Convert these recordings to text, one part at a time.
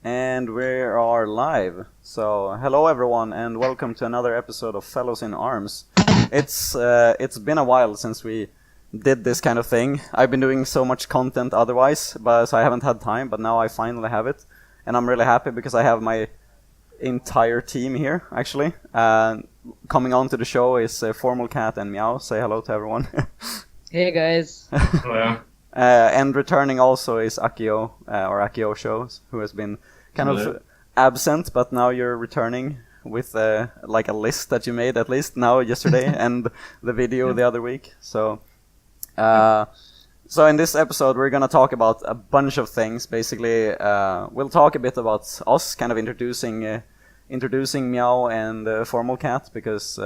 And we are live. So, hello everyone, and welcome to another episode of Fellows in Arms. It's been a while since we did this kind of thing. I've been doing so much content otherwise, but so I haven't had time. But now I finally have it, and I'm really happy because I have my entire team here. Actually, coming on to the show is FormalCat and Meow. Say hello to everyone. Hey guys. Hello. And returning also is Akiosjo, who has been kind of absent, but now you're returning with like a list that you made at least now yesterday and the video the other week. So in this episode we're gonna talk about a bunch of things. Basically, we'll talk a bit about us, kind of introducing Meow and FormalCat, because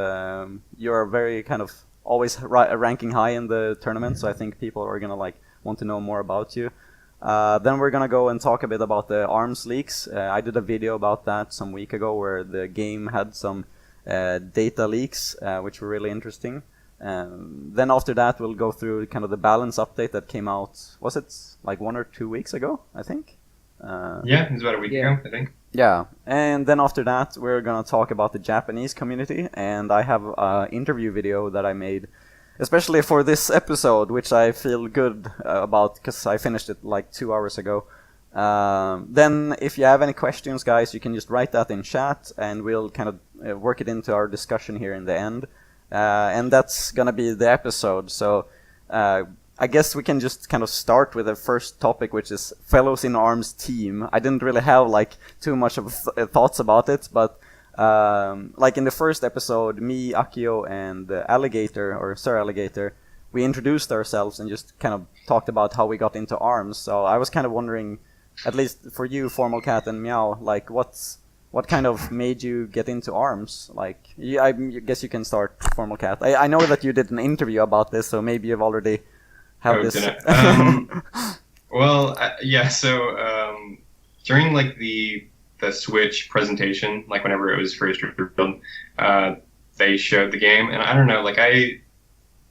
you're very kind of always ranking high in the tournament, so I think people are gonna want to know more about you. Then we're gonna go and talk a bit about the arms leaks. I did a video about that some week ago where the game had some data leaks, which were really interesting. Then after that we'll go through kind of the balance update that came out, was it like 1 or 2 weeks ago, I think? Yeah, it was about a week ago, I think. Yeah, and then after that we're gonna talk about the Japanese community, and I have an interview video that I made especially for this episode, which I feel good about because I finished it like 2 hours ago. Then if you have any questions, guys, you can just write that in chat and we'll kind of work it into our discussion here in the end. And that's gonna be the episode. So I guess we can just kind of start with the first topic, which is Fellows in Arms team. I didn't really have too much of thoughts about it, but in the first episode, me, Akio, and Alligator, or Sir Alligator, we introduced ourselves and just kind of talked about how we got into arms. So I was kind of wondering, at least for you, FormalCat and Meow, what kind of made you get into arms? I guess you can start, FormalCat. I know that you did an interview about this, so maybe you've already have this. So during the Switch presentation, whenever it was first revealed, they showed the game, and I don't know, I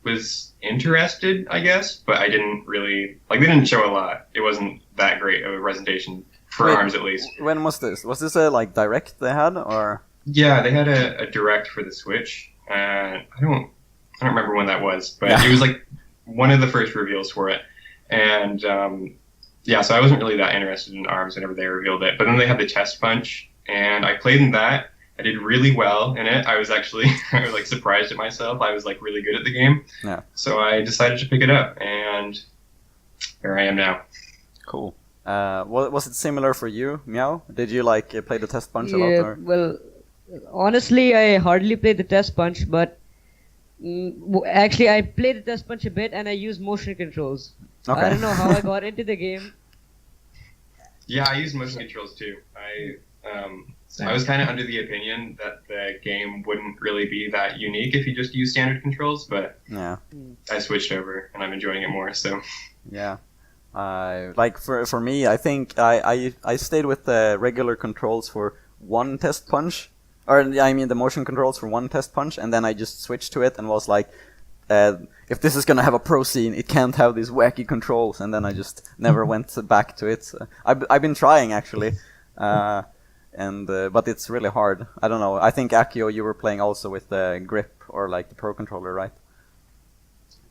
was interested, I guess, but I didn't really, they didn't show a lot. It wasn't that great of a presentation, for ARMS at least. When was this? Was this a, direct they had, or? Yeah, they had a direct for the Switch, and I don't remember when that was, but it was, one of the first reveals for it, and, so I wasn't really that interested in ARMS whenever they revealed it. But then they had the Test Punch, and I played in that. I did really well in it. I was actually surprised at myself. I was really good at the game. Yeah. So I decided to pick it up, and here I am now. Cool. Was it similar for you, Meow? Did you play the Test Punch a lot? Or? Well, honestly, I hardly played the Test Punch, but actually I played the Test Punch a bit, and I used motion controls. Okay. I don't know how I got into the game. Yeah, I use motion controls too. I was kind of under the opinion that the game wouldn't really be that unique if you just use standard controls, but yeah, I switched over and I'm enjoying it more. So yeah, for me, I think I stayed with the regular controls for one Test Punch, or I mean the motion controls for one Test Punch, and then I just switched to it and was like, if this is gonna have a pro scene, it can't have these wacky controls, and then I just never went back to it. So I've been trying actually, but it's really hard. I don't know. I think Akio, you were playing also with the grip or the pro controller, right?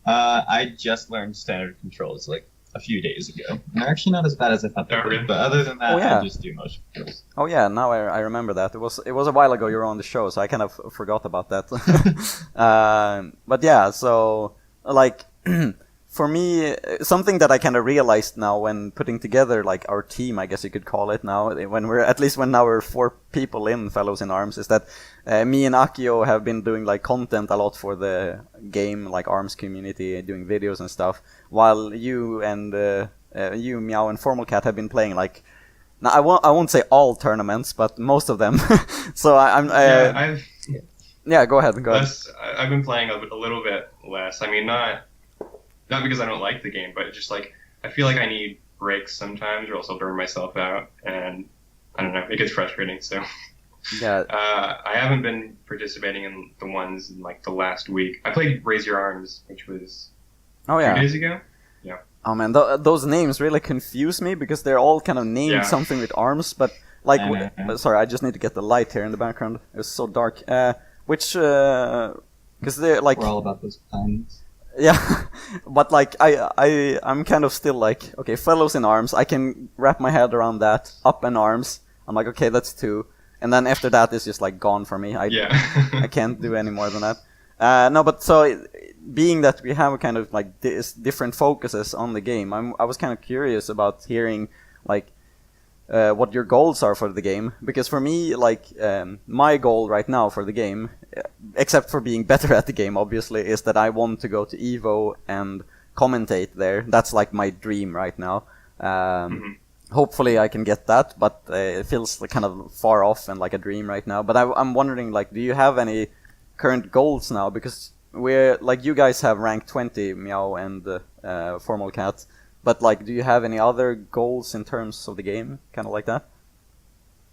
I just learned standard controls a few days ago. They're actually not as bad as I thought they were, but other than that, I just do motion controls. Oh yeah, now I remember that. It was a while ago you were on the show, so I kind of forgot about that. But yeah, so for me, something that I kind of realized now when putting together our team, I guess you could call it now, when now we're 4 people in Fellows in Arms, is that me and Akio have been doing content a lot for the game, ARMS community, doing videos and stuff, while you and you, Meow, and FormalCat have been playing now I won't say all tournaments, but most of them. So yeah, go ahead. I've been playing a little bit less. I mean, not because I don't like the game, but just I feel I need breaks sometimes, or else I'll burn myself out, and I don't know, it gets frustrating. So yeah, I haven't been participating in the ones in the last week. I played Raise Your Arms, which was 2 days ago. Yeah. Oh man, those names really confuse me because they're all kind of named something with arms, but like, sorry, I just need to get the light here in the background. It's so dark. Because they're like, we're all about those puns. Yeah, but like I'm kind of still like, okay, fellows in arms. I can wrap my head around that. Up in arms. I'm like, okay, that's 2, and then after that it's just like gone for me. I can't do any more than that. No, but so being that we have kind of like different focuses on the game, I was kind of curious about hearing like what your goals are for the game, because for me, like my goal right now for the game, except for being better at the game, obviously, is that I want to go to Evo and commentate there. That's like my dream right now. Hopefully I can get that, but it feels like kind of far off and like a dream right now. But I'm wondering, like, do you have any current goals now? Because we're like, you guys have rank 20, Meow and FormalCat, but like, do you have any other goals in terms of the game, kind of like that?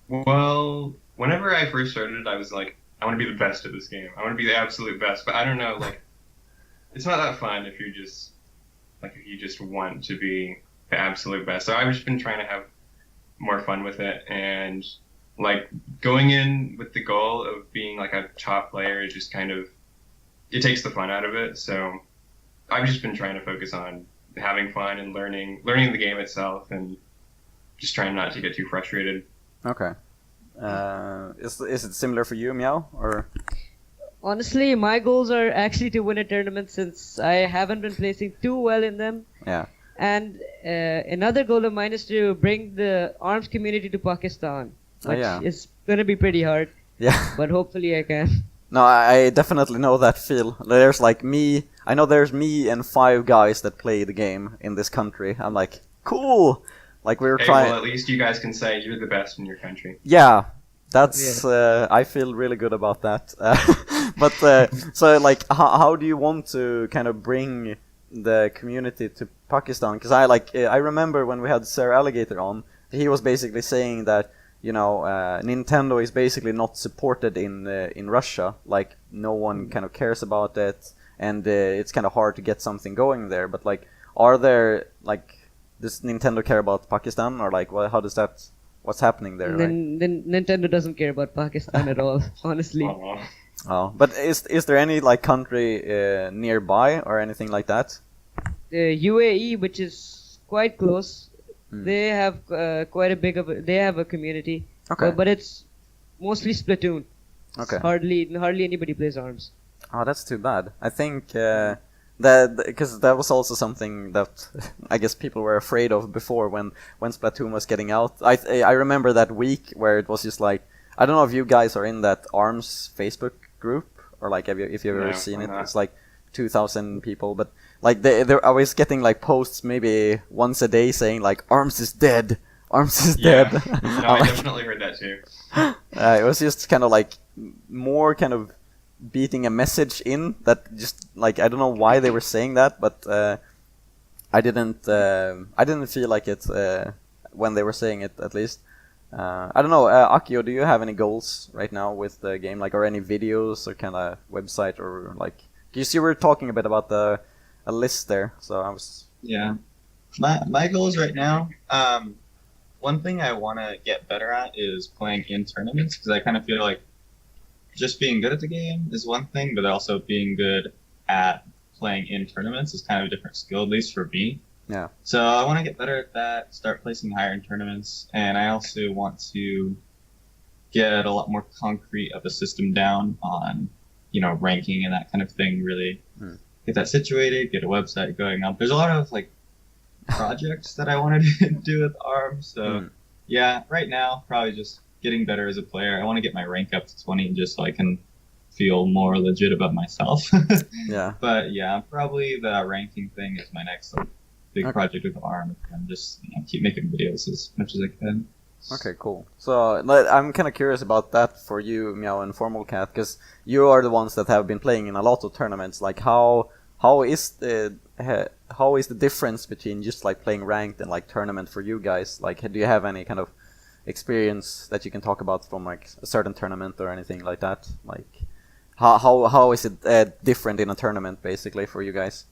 Well, whenever I first started, I was like, I want to be the best at this game. I want to be the absolute best. But I don't know, like, it's not that fun if you just want to be the absolute best. So I've just been trying to have more fun with it, and like going in with the goal of being like a top player is just kind of, it takes the fun out of it. So I've just been trying to focus on having fun and learning the game itself, and just trying not to get too frustrated. Okay. Is it similar for you, Meow? Or honestly, my goals are actually to win a tournament, since I haven't been placing too well in them. Yeah. And another goal of mine is to bring the ARMS community to Pakistan, which is gonna be pretty hard. Yeah. But hopefully I can. No, I definitely know that feel. There's like me. I know there's me and 5 guys that play the game in this country. I'm like, cool. Like we're trying. Well, at least you guys can say you're the best in your country. Yeah, that's. I feel really good about that. But so like, how do you want to kind of bring the community to Pakistan? Because I remember when we had Sir Alligator on, he was basically saying that, you know, Nintendo is basically not supported in Russia. Like no one kind of cares about it, and it's kind of hard to get something going there. But like, are there like, does Nintendo care about Pakistan, or like, how does that? What's happening there? Then Nintendo doesn't care about Pakistan at all, honestly. Oh, but is there any like country nearby or anything like that? UAE, which is quite close, they have they have a community. Okay. But it's mostly Splatoon. Okay. Hardly anybody plays ARMS. Oh, that's too bad. I think that because that was also something that I guess people were afraid of before when Splatoon was getting out. I remember that week where it was just like, I don't know if you guys are in that ARMS Facebook group, or like if you've ever seen it. It's like 2,000 people, but like they're always getting like posts maybe once a day saying like ARMS is dead. ARMS is dead. No, I definitely heard that too. It was just kind of like more kind of beating a message in that, just like, I don't know why they were saying that, but I didn't feel like it when they were saying it, at least. I don't know, Akio, do you have any goals right now with the game, like, or any videos or kind of website, or like, because you were talking a bit about a list there, so I was... Yeah, my goals right now, one thing I want to get better at is playing in tournaments, because I kind of feel like just being good at the game is one thing, but also being good at playing in tournaments is kind of a different skill, at least for me. Yeah. So I want to get better at that, start placing higher in tournaments, and I also want to get a lot more concrete of a system down on, you know, ranking and that kind of thing, really get that situated, get a website going up. There's a lot of, like, projects that I wanted to do with ARMS, so yeah, right now, probably just getting better as a player. I want to get my rank up to 20 just so I can feel more legit about myself. Yeah. But yeah, probably the ranking thing is my next big project with ARM, and just keep making videos as much as I can. Okay, cool. So I'm kind of curious about that for you, Meow and FormalCat, because you are the ones that have been playing in a lot of tournaments. Like, how is the difference between just like playing ranked and like tournament for you guys? Like, do you have any kind of experience that you can talk about from like a certain tournament or anything like that? Like, how is it different in a tournament basically for you guys?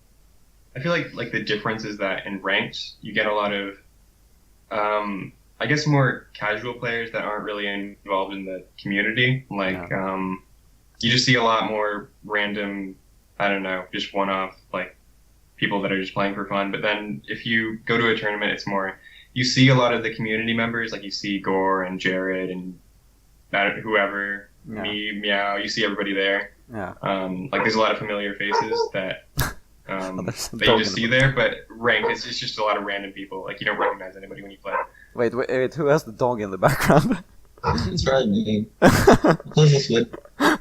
I feel like the difference is that in ranked you get a lot of I guess more casual players that aren't really involved in the community. Like you just see a lot more random, I don't know, just one-off like people that are just playing for fun. But then if you go to a tournament, it's more you see a lot of the community members, like you see Gore and Jared and whoever, me, Meow. You see everybody there. Yeah. Like there's a lot of familiar faces that that you just see there. But ranked, it's just a lot of random people. Like you don't recognize anybody when you play. Wait, who has the dog in the background? It's probably me. Close this wood. I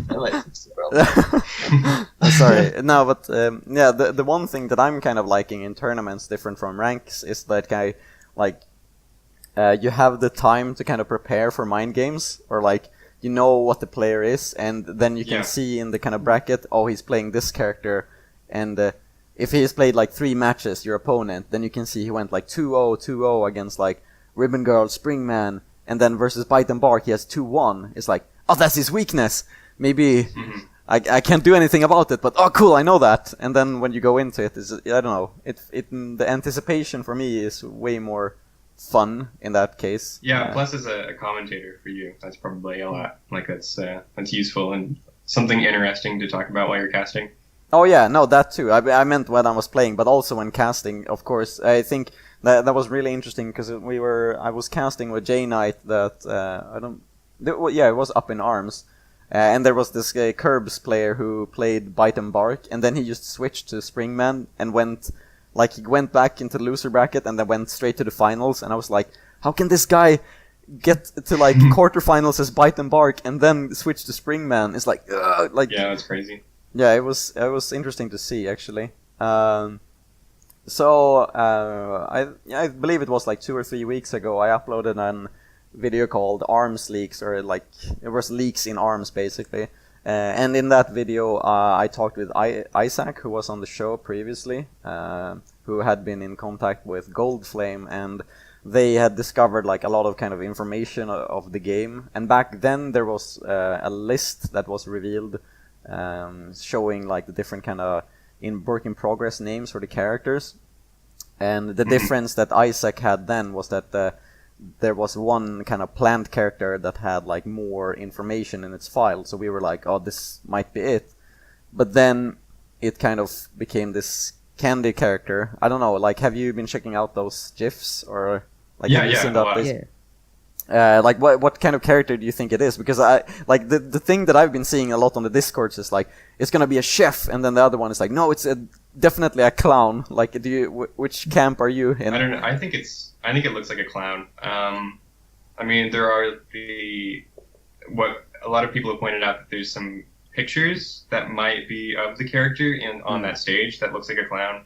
might fix the problem. Sorry, no, but yeah, the one thing that I'm kind of liking in tournaments, different from ranks, is that you have the time to kind of prepare for mind games, or like you know what the player is, and then you can see in the kind of bracket, oh, he's playing this character, and if he's played like 3 matches, your opponent, then you can see he went like 2-0, 2-0 against like Ribbon Girl, Springman, and then versus Bite and Bark, he has 2-1. It's like, oh, that's his weakness. Maybe I can't do anything about it, but oh, cool, I know that. And then when you go into it, I don't know. The anticipation for me is way more fun in that case. Yeah. Plus, as a commentator for you, that's probably a lot. Like that's useful and something interesting to talk about while you're casting. Oh yeah, no, that too. I meant when I was playing, but also when casting, of course. I think that was really interesting because I was casting with J Knight that it was Up in Arms, and there was this Curbs player who played Bite and Bark, and then he just switched to Springman and went back into the loser bracket and then went straight to the finals, and I was like, how can this guy get to like quarterfinals as Bite and Bark and then switch to Springman? It's like yeah, that's crazy. Yeah, it was interesting to see actually. I believe it was like 2 or 3 weeks ago I uploaded an video called Arms Leaks, or like it was leaks in Arms basically. And in that video I talked with Isaac, who was on the show previously, who had been in contact with Goldflame, and they had discovered like a lot of kind of information of the game. And back then there was a list that was revealed showing like the different kind of work in progress names for the characters. And the difference that Isaac had then was that there was one kind of plant character that had like more information in its file, so we were like, oh, this might be it. But then it kind of became this candy character. I don't know, like, have you been checking out those GIFs, or like have you seen that? Like what kind of character do you think it is? Because I like the thing that I've been seeing a lot on the Discords is like it's gonna be a chef, and then the other one is like, no, it's definitely a clown. Like, which camp are you in? I don't know. I think it looks like a clown. I mean, there are what a lot of people have pointed out, that there's some pictures that might be of the character on that stage that looks like a clown,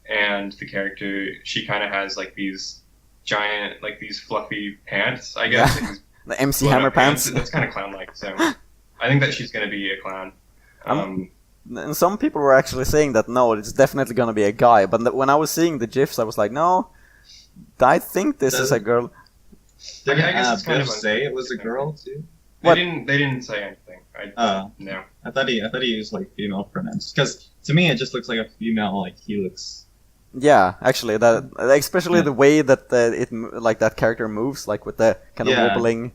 and the character, she kind of has like these giant, like these fluffy pants, I guess. Yeah. The MC Hammer pants. That's kind of clown-like. So I think that she's going to be a clown. And some people were actually saying that no, it's definitely going to be a guy. But when I was seeing the GIFs, I was like, no, I think this is a girl. I guess it's kind of say it was a girl too. They didn't say anything. No. I thought he used like female pronouns, because to me it just looks like a female like Helix. Yeah, actually, that especially the way that that character moves, like with the kind of wobbling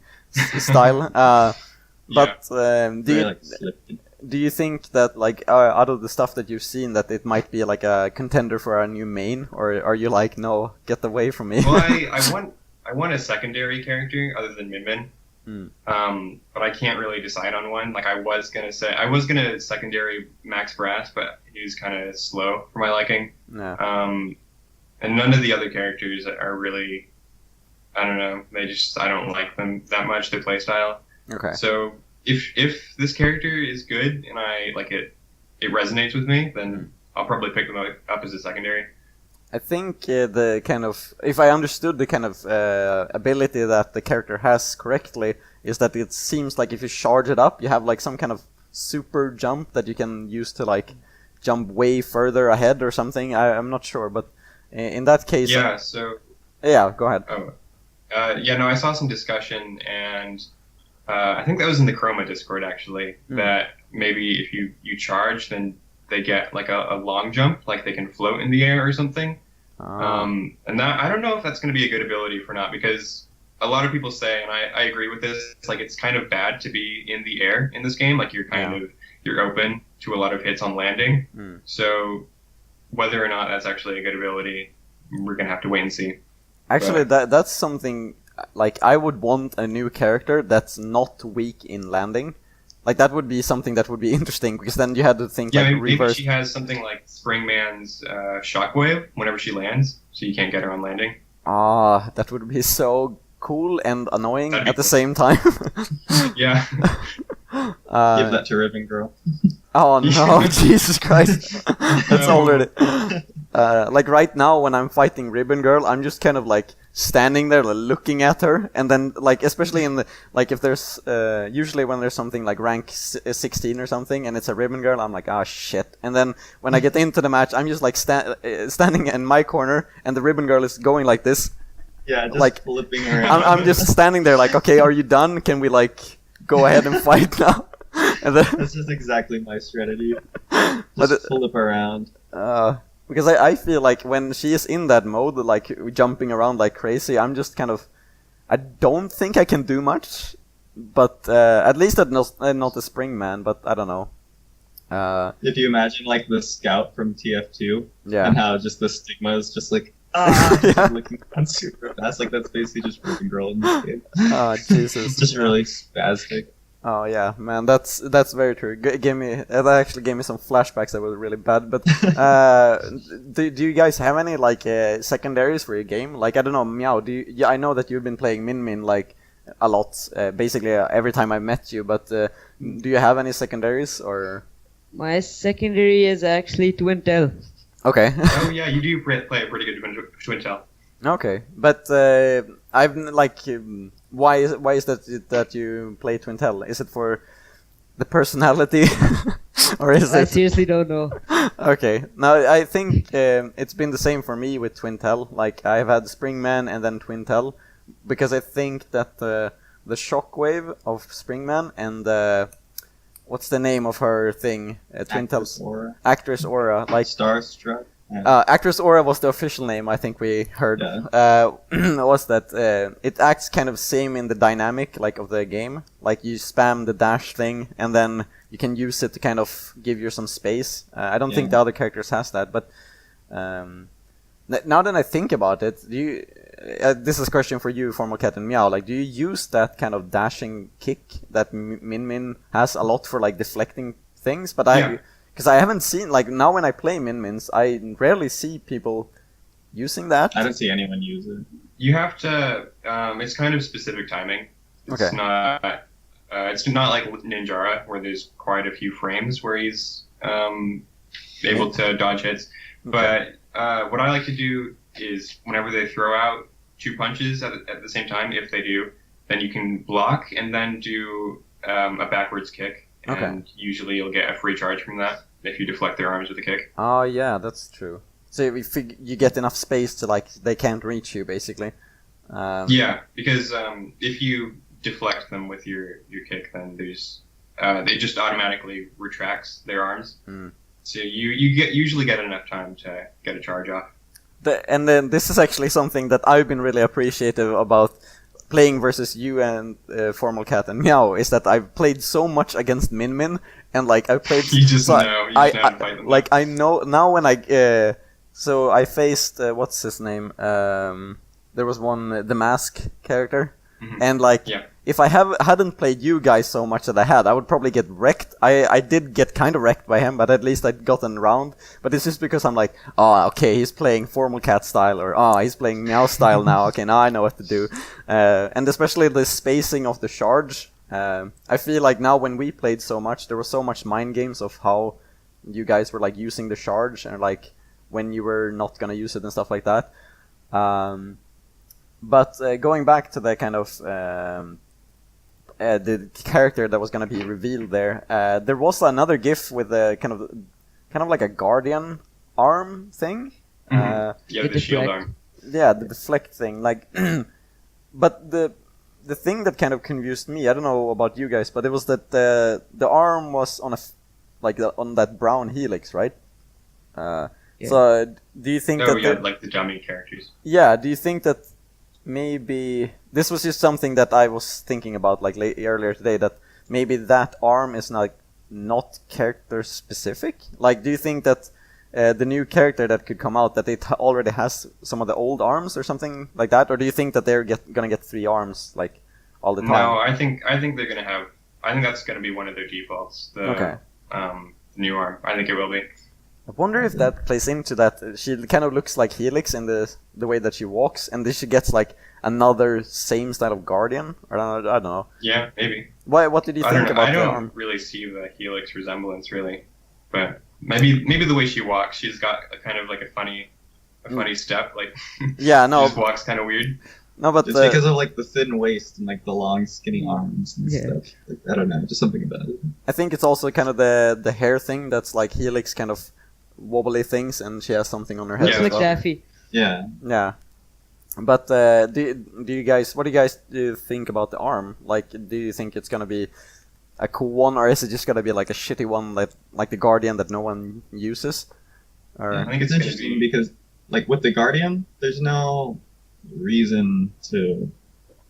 style. Do you think that like out of the stuff that you've seen, that it might be like a contender for a new main, or are you like, no, get away from me? Well, I want a secondary character other than Min Min. But I can't really decide on one. Like I was gonna secondary Max Brass, but he's kind of slow for my liking. Yeah. And none of the other characters are really, I don't know. I don't like them that much. Their playstyle. Okay. So if this character is good and I like it resonates with me, then I'll probably pick them up as a secondary. I think the kind of, if I understood the kind of ability that the character has correctly, is that it seems like if you charge it up, you have like some kind of super jump that you can use to like jump way further ahead or something. I'm not sure, but in that case... Yeah, yeah, go ahead. Oh. I saw some discussion, and I think that was in the Chroma Discord, actually, that maybe if you charge, then they get like a long jump, like they can float in the air or something. And that I don't know if that's going to be a good ability for not, because a lot of people say, and I agree with this, it's like it's kind of bad to be in the air in this game. Like you're open to a lot of hits on landing. So whether or not that's actually a good ability, we're gonna have to wait and see. Actually, that's something, like, I would want a new character that's not weak in landing. Like, that would be something that would be interesting, because then you had to think, yeah, like, maybe reverse... she has something like Springman's Shockwave whenever she lands, so you can't get her on landing. Ah, that would be so cool and annoying at the cool. same time. Yeah. Give that to Ribbon Girl. Oh no, Jesus Christ. That's already... like right now when I'm fighting Ribbon Girl, I'm just kind of like standing there like, looking at her, and then like especially in the like if there's usually when there's something like rank 16 or something and it's a Ribbon Girl, I'm like, ah, shit. And then when I get into the match, I'm just like standing in my corner and the Ribbon Girl is going like this. Yeah, just like flipping around. I'm just standing there like, okay, are you done? Can we like go ahead and fight now? And then That's just exactly my strategy. But Just flip around. because I feel like when she is in that mode, like jumping around like crazy, I'm just kind of... I don't think I can do much, but at least not a Springman, but I don't know. If you imagine like the scout from TF2, Yeah. and how just the stigma is just like, looking around super fast, like that's basically just Ribbon Girl in this game. Oh, Jesus. It's just really spastic. Oh yeah, man, that's very true. That actually gave me some flashbacks that were really bad. But do you guys have any like secondaries for your game? Like, I don't know, Meow. I know that you've been playing Min Min like a lot, basically every time I met you. But do you have any secondaries or? My secondary is actually Twintel. Okay. Oh yeah, you do play a pretty good Twintel. Okay, but I've like. Why is that you play Twintel? Is it for the personality, or is I it? seriously don't know. Okay, now I think it's been the same for me with Twintel. Like I've had Springman and then Twintel, because I think that the Shockwave of Springman and what's the name of her thing? Twintel. Actress Aura. Like Starstruck. Actress Aura was the official name, I think we heard. Yeah. Was that it acts kind of same in the dynamic like of the game. Like you spam the dash thing and then you can use it to kind of give you some space. I don't think the other characters has that, but now that I think about it, do you? This is a question for you, FormalCat and Meow. Like, do you use that kind of dashing kick that Min Min has a lot for like deflecting things? But because I haven't seen, like, now when I play Min Mins, I rarely see people using that. I don't see anyone use it. You have to, it's kind of specific timing. It's not like Ninjara, where there's quite a few frames where he's able to dodge hits. But what I like to do is whenever they throw out 2 punches at the same time, if they do, then you can block and then do a backwards kick. And usually you'll get a free charge from that if you deflect their arms with a kick. Oh yeah, that's true. So if you get enough space to like they can't reach you basically. Yeah, because if you deflect them with your kick, then there's they just automatically retracts their arms. So you usually get enough time to get a charge off. And then this is actually something that I've been really appreciative about playing versus you and FormalCat and Meow, is that I've played so much against Min Min, and like I've played. You just know. You just know how to fight them. Like I know now when I so I faced what's his name? There was one the Mask character, and like if I hadn't played you guys so much that I would probably get wrecked. I did get kind of wrecked by him, but at least I'd gotten around. But it's just because I'm like, oh, okay, he's playing FormalCat style, or oh, he's playing Meow style now. Okay, now I know what to do. And especially the spacing of the charge. I feel like now when we played so much, there was so much mind games of how you guys were like using the charge and like when you were not gonna use it and stuff like that. But going back to the kind of the character that was going to be revealed there, there was another GIF with a kind of like a guardian arm thing. Yeah, the shield arm. Yeah, the deflect thing. Like, but the thing that kind of confused me, I don't know about you guys, but it was that the arm was on like on that brown helix, right? Yeah. So do you think Oh, that yeah, like the dummy characters. yeah, do you think that maybe this was just something that I was thinking about like earlier today, that maybe that arm is not character specific? Like, do you think that the new character that could come out, that it already has some of the old arms or something like that, or do you think that they're gonna get 3 arms like all the time? No, I think they're gonna have. I think that's gonna be one of their defaults. The new arm. I think it will be. I wonder if that plays into that. She kind of looks like Helix in the way that she walks, and then she gets like another same style of Guardian. Or I don't know. Yeah, maybe. What did you think about I the don't arm? really see the Helix resemblance really, but maybe the way she walks, she's got a kind of like a funny step. Like Yeah, no, she just walks kind of weird. no, but It's because of like the thin waist and like the long skinny arms and Yeah. stuff. Like, I don't know, just something about it. I think it's also kind of the hair thing that's like Helix kind of wobbly things, and she has something on her head. Looks as like well. Daffy. Yeah. Yeah, but do you guys? What do you guys think about the arm? Like, do you think it's gonna be a cool one, or is it just gonna be like a shitty one, like the Guardian that no one uses? Or I think It's it's interesting because like with the Guardian, there's no reason to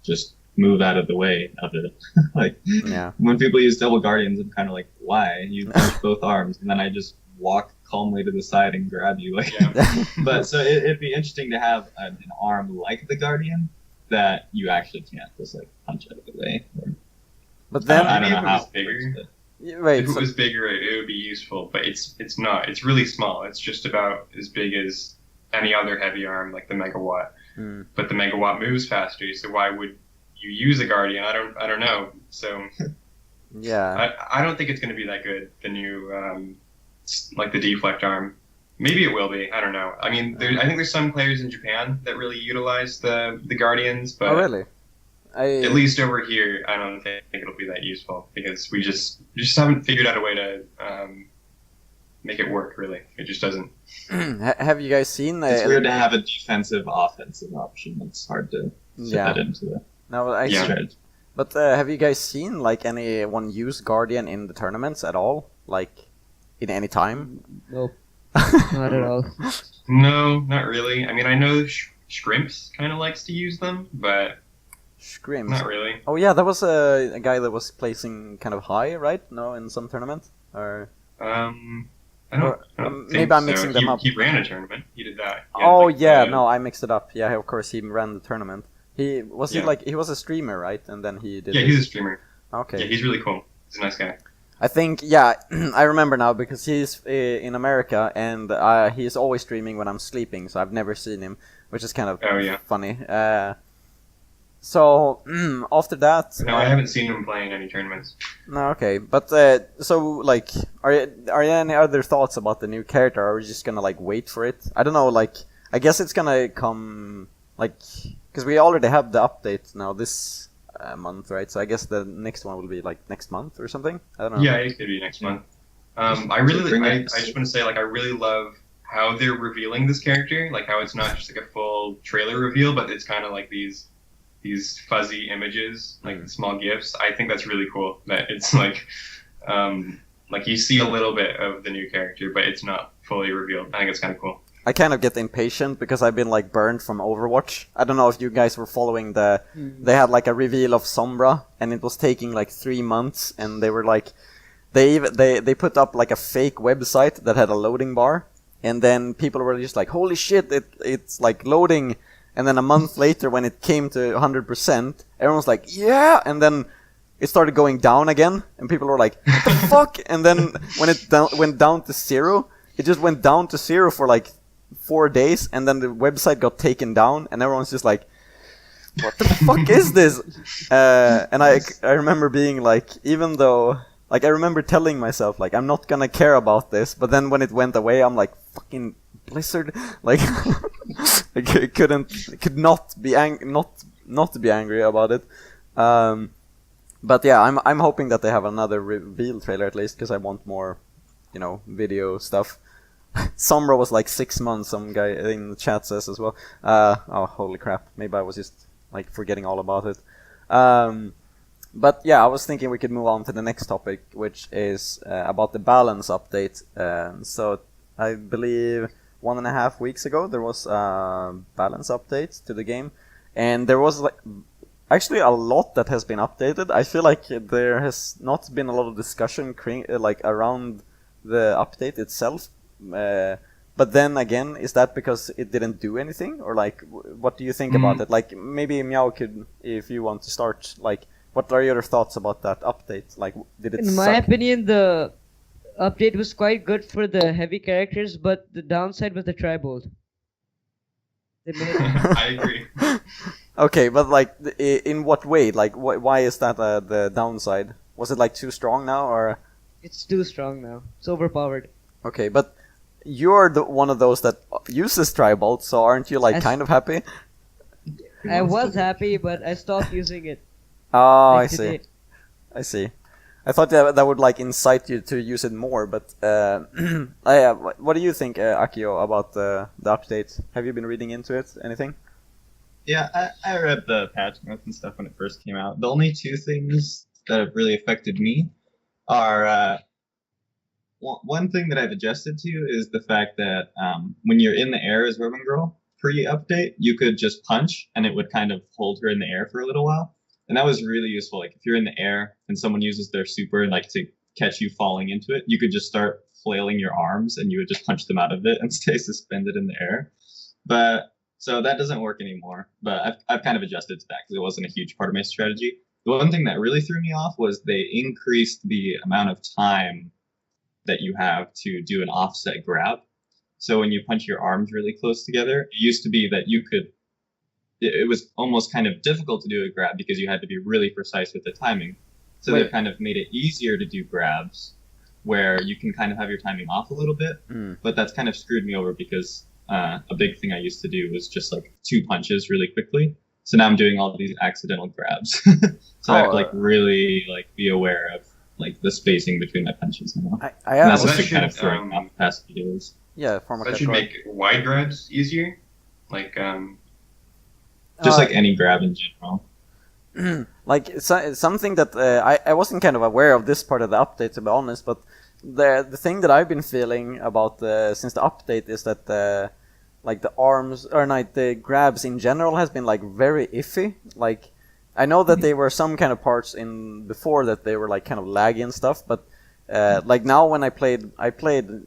just move out of the way of it. Like yeah, when people use double Guardians, I'm kind of like, why? You push both arms, and then I just walk calmly to the side and grab you. Like, Yeah. but so it'd be interesting to have an arm like the Guardian that you actually can't just like punch out of the way. Or, but then I don't Maybe know if it how. was bigger. wait, If it so- was bigger, it would be useful, but it's not. It's really small. It's just about as big as any other heavy arm, like the Megawatt. Hmm. But the Megawatt moves faster, so why would you use a Guardian? I don't know. So yeah, I don't think it's going to be that good. The new like the deflect arm. Maybe it will be. I don't know. I mean, I think there's some players in Japan that really utilize the Guardians, but oh really? at least over here, I don't think it'll be that useful because we just haven't figured out a way to make it work. Really, it just doesn't. Have you guys seen? It's weird to have a defensive offensive option. It's hard to fit Yeah. that into the No, I Yeah. strategy. But have you guys seen like anyone use Guardian in the tournaments at all? Like in any time? Nope. Not at all. No, not really. I mean, I know Shrimps kind of likes to use them, but Scrims. not really. Oh yeah, that was a guy that was placing kind of high, right? No, in some tournament, or I don't, Or, I don't maybe think I'm so. mixing them up. He ran a tournament. He did that. He had, oh like, yeah, the- no, I mixed it up. Yeah, of course he ran the tournament. He was he Yeah. like he was a streamer, right? And then he did. Yeah, this. he's a streamer. Okay. Yeah, he's really cool. He's a nice guy. I think, yeah, I remember now because he's in America and he's always streaming when I'm sleeping, so I've never seen him, which is kind of Oh, yeah. funny. So after that, No, I haven't seen him play in any tournaments. no, okay, but so like, are there any other thoughts about the new character? Or are we just gonna like wait for it? I don't know. Like, I guess it's gonna come like because we already have the update now this month, right? So I guess the next one will be like next month or something. I don't know. Yeah, it could be next month. I just want to say, like, I really love how they're revealing this character. Like, how it's not just like a full trailer reveal, but it's kind of like these fuzzy images, like small gifs. I think that's really cool. That it's like you see a little bit of the new character, but it's not fully revealed. I think it's kind of cool. I kind of get impatient because I've been like burned from Overwatch. I don't know if you guys were following they had like a reveal of Sombra and it was taking like 3 months and they were like they put up like a fake website that had a loading bar and then people were just like, holy shit, it's like loading, and then a month later when it came to 100% everyone was like, yeah, and then it started going down again and people were like, what the fuck, and then when it went down to 0, it just went down to 0 for like 4 days, and then the website got taken down, and everyone's just like, "What the fuck is this?" And I remember being like, even though, like, I remember telling myself like, I'm not gonna care about this, but then when it went away, I'm like, fucking Blizzard, like, I could not be not be angry about it. But yeah, I'm hoping that they have another reveal trailer at least, because I want more, video stuff. Sombra was like 6 months, some guy in the chat says as well. Oh, holy crap. Maybe I was just like forgetting all about it. But yeah, I was thinking we could move on to the next topic, which is about the balance update. So I believe 1.5 weeks ago there was a balance update to the game, and there was like actually a lot that has been updated. I feel like there has not been a lot of discussion like around the update itself. But then again, is that because it didn't do anything, or like what do you think about it? Like maybe Meow could, if you want to start, like what are your thoughts about that update? Like did it? In my opinion, the update was quite good for the heavy characters, but the downside was the tribolt. I agree. Okay, but like in what way? Like why is that the downside? Was it like too strong now, or? It's too strong now. It's overpowered. Okay, but you're one of those that uses tribolt, so aren't you like kind of happy? I was happy, but I stopped using it. Oh, like I see. today. I see. I thought that would like incite you to use it more, but what do you think, Akio, about the update? Have you been reading into it? Anything? Yeah, I read the patch notes and stuff when it first came out. The only two things that have really affected me are one thing that I've adjusted to is the fact that when you're in the air as Woman Girl pre-update, you could just punch and it would kind of hold her in the air for a little while. And that was really useful. Like if you're in the air and someone uses their super and like to catch you falling into it, you could just start flailing your arms and you would just punch them out of it and stay suspended in the air. But so that doesn't work anymore. But I've kind of adjusted to that because it wasn't a huge part of my strategy. The one thing that really threw me off was they increased the amount of time that you have to do an offset grab. So when you punch your arms really close together, it used to be that you could, it was almost kind of difficult to do a grab because you had to be really precise with the timing. So they've kind of made it easier to do grabs where you can kind of have your timing off a little bit, but that's kind of screwed me over because a big thing I used to do was just like 2 punches really quickly. So now I'm doing all of these accidental grabs. So I have to like really like be aware of like the spacing between my punches now. And that's just kind of throwing off the past few days. Yeah, FormalCat. That should make wide grabs easier. Like just like any grab in general. Like something that I wasn't kind of aware of this part of the update, to be honest, but the thing that I've been feeling about since the update is that like the arms or like the grabs in general has been like very iffy. Like I know that there were some kind of parts in before that they were like kind of laggy and stuff, but like now when I played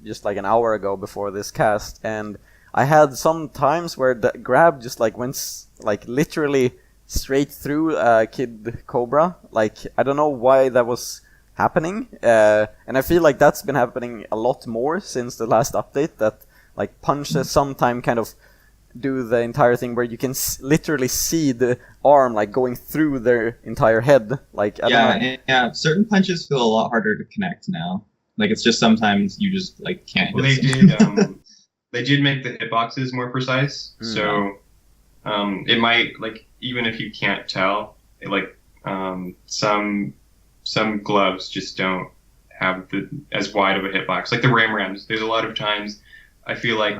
just like an hour ago before this cast, and I had some times where the grab just like went like literally straight through Kid Cobra. Like I don't know why that was happening, and I feel like that's been happening a lot more since the last update, that like punches sometime kind of do the entire thing where you can literally see the arm like going through their entire head. Like I don't know. Yeah, certain punches feel a lot harder to connect now. Like it's just sometimes you just like can't. Well, they did make the hitboxes more precise, so it might like even if you can't tell, like some gloves just don't have as wide of a hitbox. Like the Rams, there's a lot of times I feel like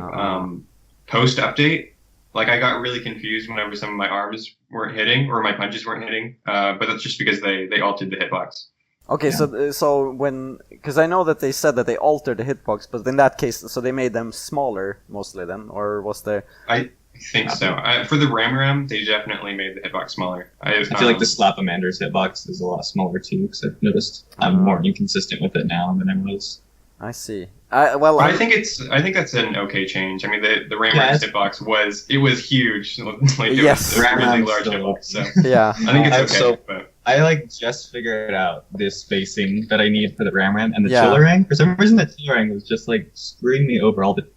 post update, like I got really confused whenever some of my arms weren't hitting or my punches weren't hitting, but that's just because they altered the hitbox. Okay, yeah. So when, because I know that they said that they altered the hitbox, but in that case, so they made them smaller mostly then, or was there? I think so. For the Ram, they definitely made the hitbox smaller. I feel like the Slapamander's hitbox is a lot smaller too, because I've noticed I'm more inconsistent with it now than I was. I see. I think that's an okay change. I mean, the Ram's hitbox was huge. Like yes, it was a really large hitbox. So yeah, I think it's okay. But I like just figured out this spacing that I need for the Ram and the Chillerang. For some reason, the Chillerang was just like screwing me over all the.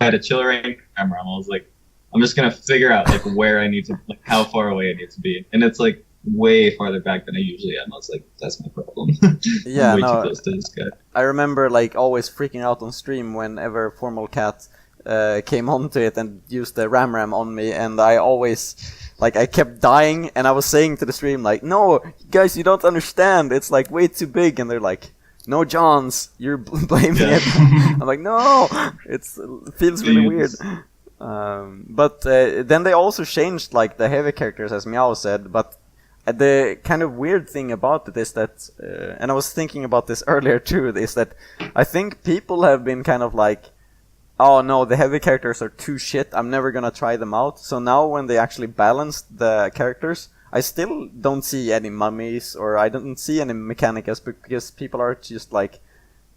I had a Chillerang Ram. I was like, I'm just gonna figure out like where I need to, like how far away I need to be, and it's like way farther back than I usually am. I was like, that's my problem. Yeah, I'm way too close to this guy. I remember like always freaking out on stream whenever FormalCat came onto it and used the Ram on me, and I always like I kept dying, and I was saying to the stream like, no, guys, you don't understand. It's like way too big, and they're like, no, Johns, you're blaming it. I'm like, no, it feels really weird. But then they also changed like the heavy characters, as Meow said, but the kind of weird thing about it is that, and I was thinking about this earlier too, is that I think people have been kind of like, oh no, the heavy characters are too shit, I'm never gonna try them out. So now when they actually balanced the characters, I still don't see any mummies, or I don't see any mechanicas, because people are just like,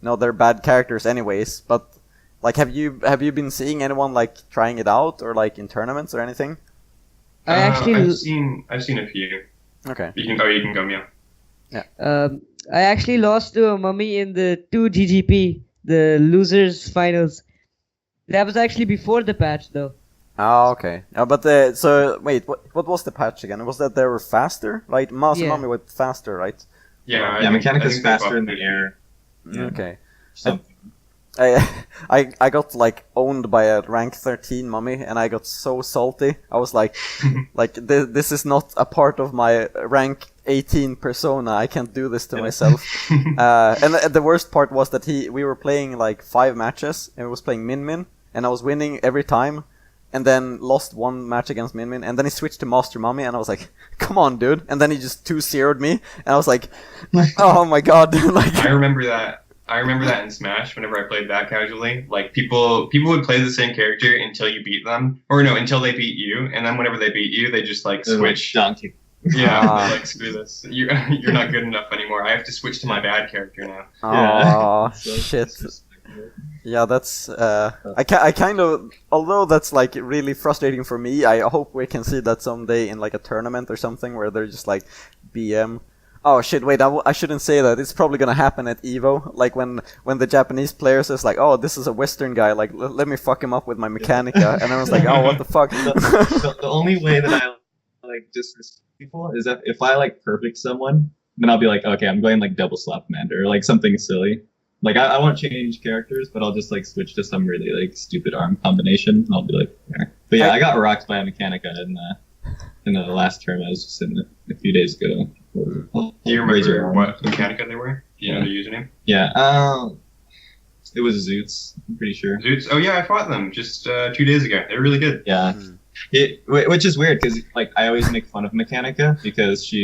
no, they're bad characters anyways. But like, have you been seeing anyone like trying it out, or like in tournaments or anything? I've seen a few. Okay. You can go, Mia. Yeah. I actually lost to a mummy in the 2 GGP, the losers finals. That was actually before the patch, though. Oh, okay. But so wait, what was the patch again? Was that they were faster? Like Mouse and Mummy were faster, right? Yeah, Mechanica's faster in the air. Yeah. Okay. Something. I got like owned by a rank 13 mummy, and I got so salty. I was like, this is not a part of my rank 18 persona. I can't do this to myself. And the worst part was that we were playing like 5 matches, and we was playing Min, and I was winning every time, and then lost 1 match against Min, and then he switched to Master Mummy, and I was like, come on, dude. And then he just 2-0'd me, and I was like, oh my god. Like, I remember that. In Smash, whenever I played that casually, like people would play the same character until you beat them, or no, until they beat you, and then whenever they beat you, they just like switch. Donkey. Yeah, they're like, screw this. You're not good enough anymore. I have to switch to my bad character now. Oh shit. Yeah, that's I kind of, although that's like really frustrating for me, I hope we can see that someday in like a tournament or something where they're just like BM. Oh shit, wait, I shouldn't say that. It's probably gonna happen at EVO, like when the Japanese players is like, oh, this is a Western guy, like let me fuck him up with my Mechanica, and I was like, oh, what the fuck. The only way that I like disrespect people is that if I like perfect someone, then I'll be like, okay, I'm going like double slap commander, or like something silly. Like I won't change characters, but I'll just like switch to some really like stupid arm combination, and I'll be like, eh. But yeah, I got rocked by a Mechanica in the last term I was just in a few days ago. Do you remember what Mechanica they were? Do you know their username? Yeah, it was Zoots, I'm pretty sure. Zoots? Oh yeah, I fought them just 2 days ago. They're really good. Yeah. Which is weird, because like I always make fun of Mechanica, because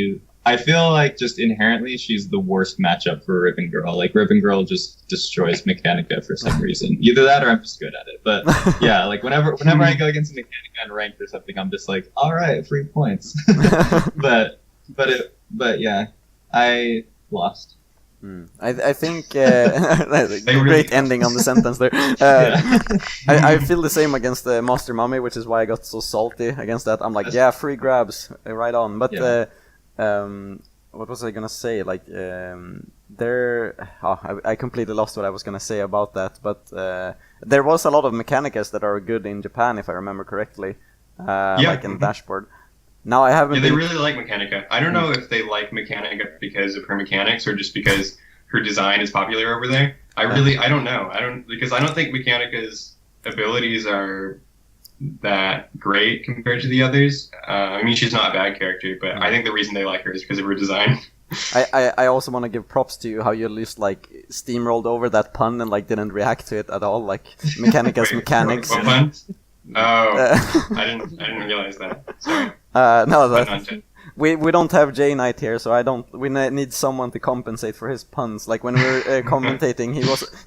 I feel like just inherently she's the worst matchup for Ribbon Girl. Like Ribbon Girl just destroys Mechanica for some reason. Either that or I'm just good at it. But yeah, like whenever I go against Mechanica in ranked or something, I'm just like, all right, 3 points. But yeah, I lost. I think great ending on the sentence there. I feel the same against the Master Mummy, which is why I got so salty against that. I'm like, yeah, free grabs, right on. But what was I gonna say? Like, I completely lost what I was gonna say about that. But there was a lot of Mechanicas that are good in Japan, if I remember correctly. Like in the dashboard. Now I haven't. Yeah, they really like Mechanica. I don't know if they like Mechanica because of her mechanics or just because her design is popular over there. I don't know. Because I don't think Mechanica's abilities are that great compared to the others. I mean, she's not a bad character, but I think the reason they like her is because of her design. I also want to give props to you how you just like steamrolled over that pun and like didn't react to it at all. Like Mechanica's mechanics. What pun? Oh, I didn't realize that. Sorry. No, we don't have J Knight here, so we need someone to compensate for his puns. Like when we were commentating,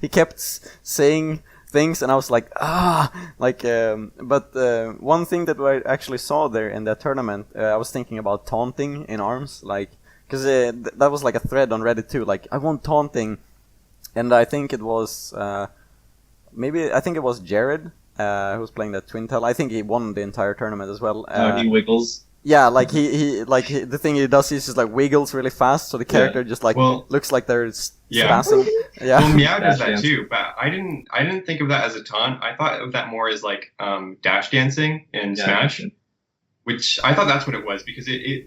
he kept saying things, and I was like, but one thing that I actually saw there in that tournament, I was thinking about taunting in ARMS, like, because that was like a thread on Reddit too, like, I want taunting, and I think it was, Jared, who was playing that Twin Tail. I think he won the entire tournament as well. He wiggles. Yeah, like the thing he does is just like wiggles really fast, so the character just like looks like they're spazzing. Yeah. Well, Meow does that too, but I didn't think of that as a taunt. I thought of that more as like dash dancing in Smash, which I thought that's what it was, because it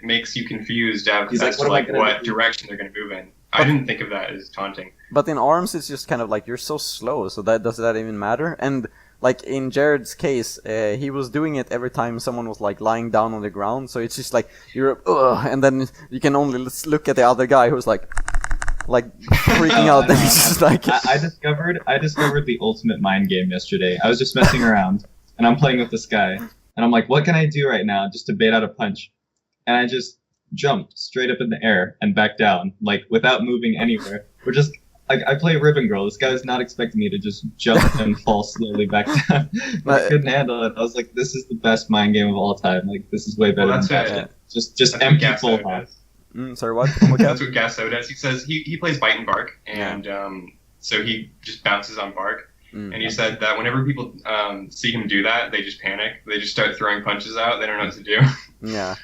makes you confused as to what direction they're going to move in. I didn't think of that as taunting. But in ARMS, it's just kind of like you're so slow, so does that even matter? And like in Jared's case, he was doing it every time someone was like lying down on the ground. So it's just like you're, and then you can only look at the other guy who's like freaking out. And he's just like, I discovered the ultimate mind game yesterday. I was just messing around, and I'm playing with this guy, and I'm like, what can I do right now just to bait out a punch? And I just jumped straight up in the air and back down, like without moving anywhere. We're just like, I play Ribbon Girl. This guy was not expecting me to just jump and fall slowly back down. I couldn't handle it. I was like, this is the best mind game of all time. Like, this is way better Well, than that's that. it. Just That's empty what full Gasso heart. does. Sorry, what? That's what Gasso does. He says he plays Bite and Bark, and so he just bounces on Bark. And he said that whenever people see him do that, they just panic. They just start throwing punches out. They don't know what to do. Yeah.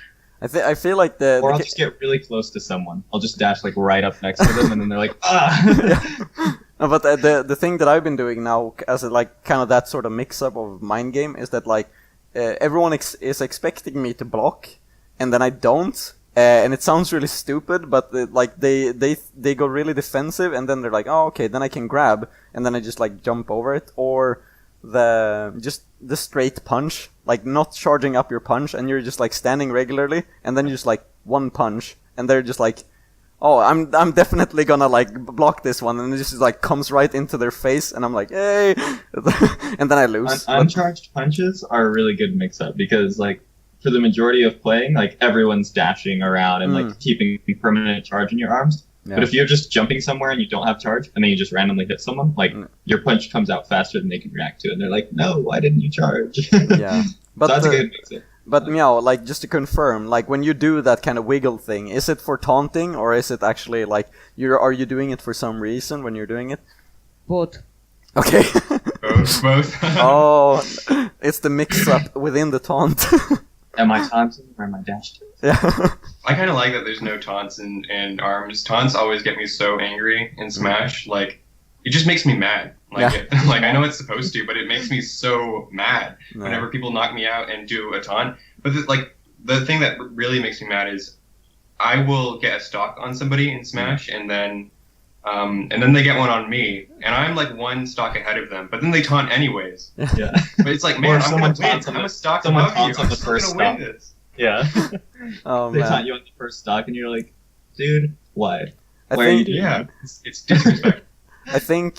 I feel like the Or I'll just get really close to someone. I'll just dash like right up next to them, and then they're like, ah. No, but the thing that I've been doing now, as like kind of that sort of mix up of mind game, is that like everyone is expecting me to block, and then I don't, and it sounds really stupid, but like they go really defensive, and then they're like, oh okay, then I can grab, and then I just like jump over it, or the straight punch, like not charging up your punch, and you're just like standing regularly, and then you just like one punch, and they're just like, oh, I'm definitely gonna like block this one, and it just like comes right into their face, and I'm like, hey, and then I lose. Uncharged punches are a really good mix-up because like for the majority of playing, like everyone's dashing around and like keeping permanent charge in your arms. Yeah. But if you're just jumping somewhere and you don't have charge, and then you just randomly hit someone, like your punch comes out faster than they can react to it, and they're like, "No, why didn't you charge?" Yeah, but so that's a good mix-up. But Meow, like just to confirm, like when you do that kind of wiggle thing, is it for taunting or is it actually like are you doing it for some reason when you're doing it? Both. Okay. Both. Oh, it's the mix-up within the taunt. Am I taunting or am I dashing? Yeah. I kind of like that there's no taunts in ARMS. Taunts always get me so angry in Smash. Like, it just makes me mad. Like, like I know it's supposed to, but it makes me so mad whenever people knock me out and do a taunt. But the thing that really makes me mad is I will get a stock on somebody in Smash, and then they get one on me, and I'm like one stock ahead of them. But then they taunt anyways. Yeah. But it's like, man, I'm gonna win. On I'm a stock someone above you. taunts on I'm the still first gonna win stock. this. Yeah. Oh They man. taunt you on the first stock, and you're like, dude, why? I Why are you think- doing Yeah, that? it's disrespectful. I think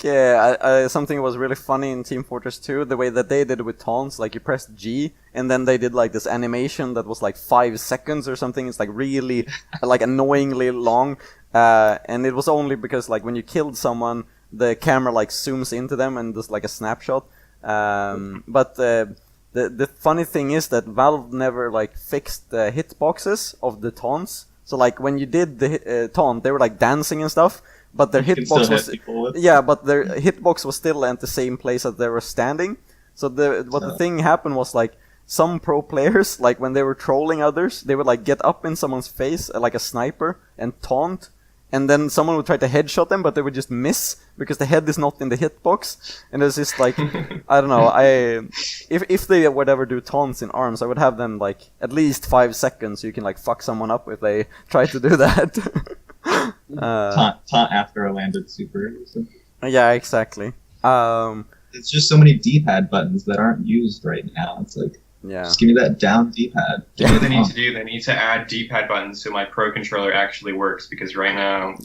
something was really funny in Team Fortress 2, the way that they did it with taunts, like you pressed G, and then they did like this animation that was like 5 seconds or something. It's like really like annoyingly long, and it was only because like when you killed someone, the camera like zooms into them and does like a snapshot. But the funny thing is that Valve never like fixed the hitboxes of the taunts. So like when you did the taunt, they were like dancing and stuff. But their You can still hitbox hit was people with. but their hitbox was still at the same place that they were standing. So the thing happened was like some pro players, like when they were trolling others, they would like get up in someone's face like a sniper and taunt, and then someone would try to headshot them, but they would just miss because the head is not in the hitbox. And it's just like I don't know. If they would ever do taunts in ARMS, I would have them like at least 5 seconds so you can like fuck someone up if they try to do that. Taunt after a landed super. Or something. Yeah, exactly. It's just so many D-pad buttons that aren't used right now. It's like, Yeah. just give me that down D-pad. You know what they need to do? They need to add D-pad buttons so my Pro controller actually works, because right now,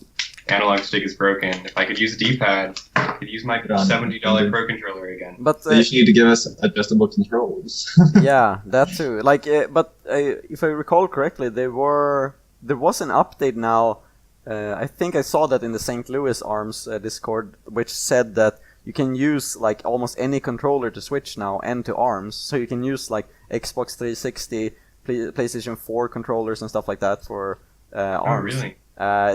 analog stick is broken. If I could use a D-pad, I could use my $70 Pro controller again. But So you just need to give us adjustable controls. yeah, that too. Like, but if I recall correctly, there was an update now. I think I saw that in the St. Louis ARMS Discord, which said that you can use like almost any controller to Switch now and to ARMS. So you can use like Xbox 360, PlayStation 4 controllers and stuff like that for ARMS. Oh, really?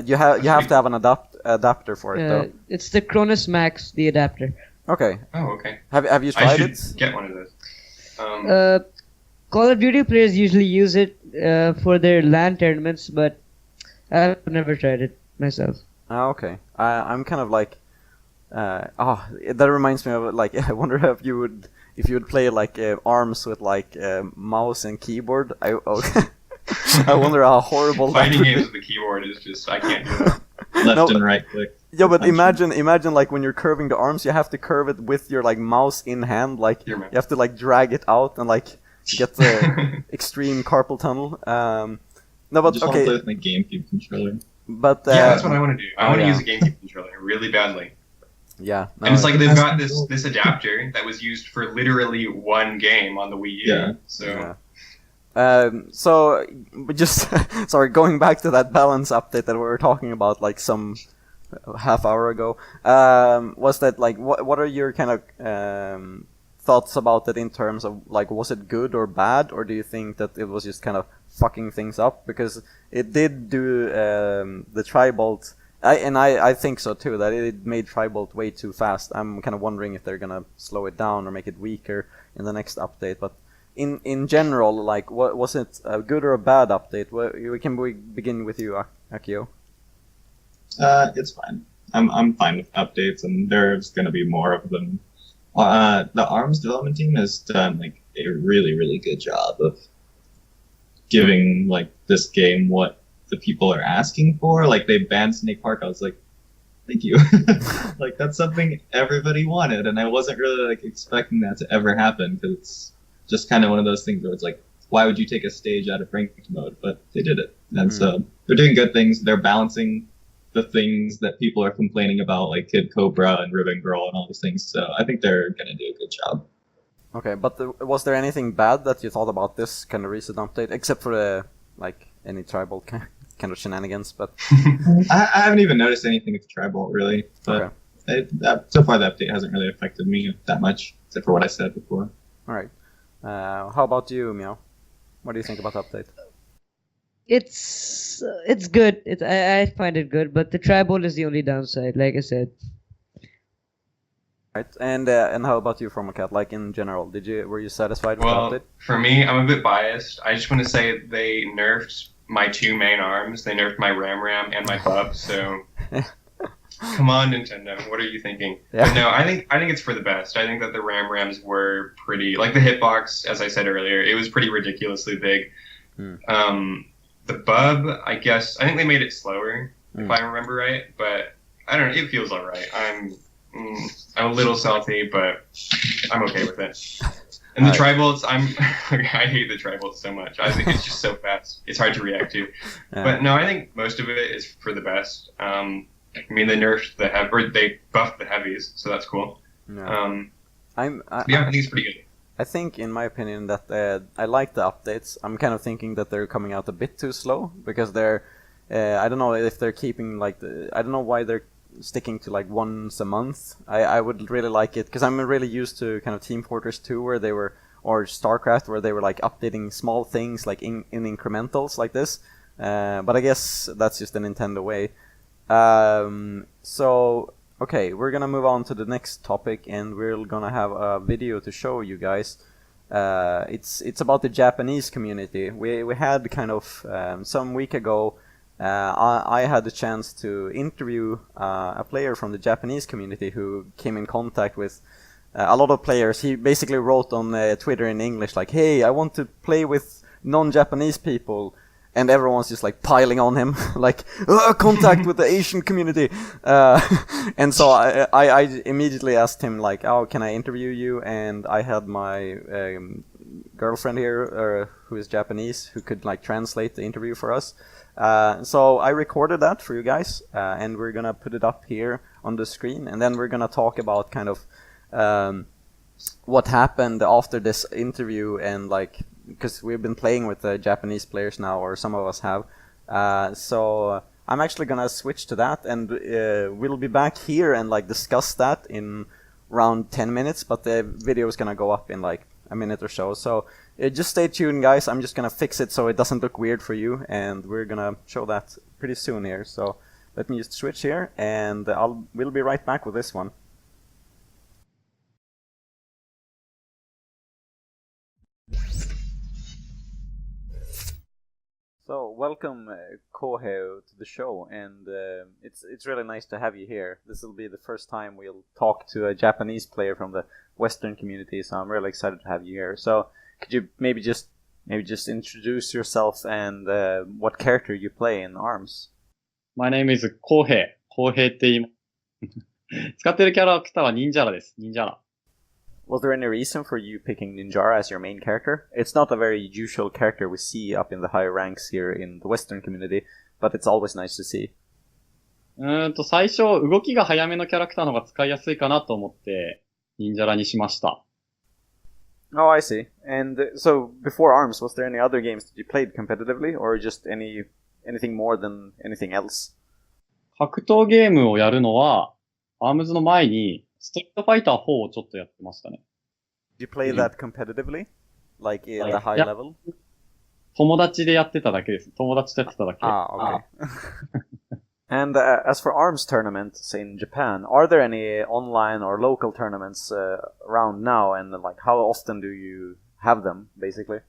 You have to have an adapter for it though. It's the Cronus Max, the adapter. Okay. Oh, okay. Have you I tried should it? get one of those. Call of Duty players usually use it for their LAN tournaments, but I've never tried it myself. Ah, okay. I'm kind of like, that reminds me of like I wonder if you would play like ARMS with like mouse and keyboard. I wonder how horrible that Fighting would games be. with the keyboard is just, I can't do that. Left No, and right click. Yeah, but Punching. imagine like when you're curving the arms, you have to curve it with your like mouse in hand. Like Your you mouse. have to like drag it out and like get the extreme carpal tunnel. No, I but just want to play okay, with my GameCube controller. but Yeah, that's what I want to do. I want to yeah. use a GameCube controller really badly. yeah, no, And it's like they've That's got cool. this adapter that was used for literally one game on the Wii U. Yeah. So yeah. So, but just sorry, going back to that balance update that we were talking about like some half hour ago, was that like what are your kind of thoughts about it in terms of like was it good or bad, or do you think that it was just kind of fucking things up? Because it did do the Tribolt. I think so too, that it made Tribolt way too fast. I'm kind of wondering if they're gonna slow it down or make it weaker in the next update. But in general, like, what was it, a good or a bad update? We begin with you, Akio? It's fine. I'm fine with updates, and there's gonna be more of them. The ARMS development team has done like a really, really good job of giving like this game what the people are asking for. Like they banned Snake Park. I was like, thank you. Like that's something everybody wanted, and I wasn't really like expecting that to ever happen because it's just kind of one of those things where it's like, why would you take a stage out of ranked mode? But they did it, and so they're doing good things. They're balancing the things that people are complaining about, like Kid Cobra and Ribbon Girl and all those things. So I think they're gonna do a good job. Okay, but was there anything bad that you thought about this kind of recent update, except for the like any tribal kind of shenanigans? But I haven't even noticed anything with Tribal really. But so far the update hasn't really affected me that much, except for what I said before. All right. How about you, Meow? What do you think about the update? It's good. I find it good, but the Tribal is the only downside, like I said. Right, and how about you, FormalCat? Like in general, were you satisfied with the update? For me, I'm a bit biased. I just want to say they nerfed my two main arms. They nerfed my Ram and my Bub. So, come on, Nintendo. What are you thinking? Yeah. But no, I think it's for the best. I think that the Rams were pretty, like the hitbox, as I said earlier, it was pretty ridiculously big. The Bub, I think they made it slower, if I remember right. But I don't know. It feels alright. I'm a little salty, but I'm okay with it. And the Tribolts, I hate the Tribolts so much. I think it's just so fast. It's hard to react to. Yeah. But no, I think most of it is for the best. I mean, they nerfed they buffed the heavies, so that's cool. Yeah. I think it's pretty good. I think, in my opinion, that I like the updates. I'm kind of thinking that they're coming out a bit too slow because they're. I don't know if they're keeping like I don't know why they're sticking to like once a month. I would really like it because I'm really used to kind of Team Fortress 2 where they were, or StarCraft where they were like updating small things like in incrementals like this. But I guess that's just the Nintendo way. So okay, we're gonna move on to the next topic, and we're gonna have a video to show you guys. It's about the Japanese community. We had kind of some week ago. I had the chance to interview a player from the Japanese community who came in contact with a lot of players. He basically wrote on Twitter in English like, "Hey, I want to play with non-Japanese people," and everyone's just like piling on him, like, contact with the Asian community. And so I immediately asked him like, "Oh, can I interview you?" And I had my girlfriend here, who is Japanese, who could like translate the interview for us. So I recorded that for you guys, and we're gonna put it up here on the screen, and then we're gonna talk about kind of what happened after this interview, and like, because we've been playing with the Japanese players now, or some of us have. So I'm actually gonna switch to that, and we'll be back here and like discuss that in around 10 minutes, but the video is gonna go up in like a minute or so. So just stay tuned, guys. I'm just gonna fix it so it doesn't look weird for you, and we're gonna show that pretty soon here. So let me just switch here, and we'll be right back with this one. So welcome, Koheo, to the show, and it's really nice to have you here. This will be the first time we'll talk to a Japanese player from the Western community, so I'm really excited to have you here. So could you maybe just introduce yourself and what character you play in ARMS? My name is コウヘイ。コウヘイって言います。使ってるキャラクターは忍者ラです。忍者ラ。Was there any reason for you picking Ninjara as your main character? It's not a very usual character we see up in the higher ranks here in the Western community, but it's always nice to see. 最初、動きが早めのキャラクターの方が使いやすいかなと思って、忍者ラにしました。Oh, I see. And so before ARMS, was there any other games that you played competitively, or just anything more than anything else? 格闘ゲームをやるのは、アームズの前に、ストリートファイター4をちょっとやってましたね。Did you play that competitively? Like in the high いや、level? 友達でやってただけです。友達とやってただけ。Ah, okay. And as for ARMS tournaments in Japan, are there any online or local tournaments around now? And like, how often do you have them, basically?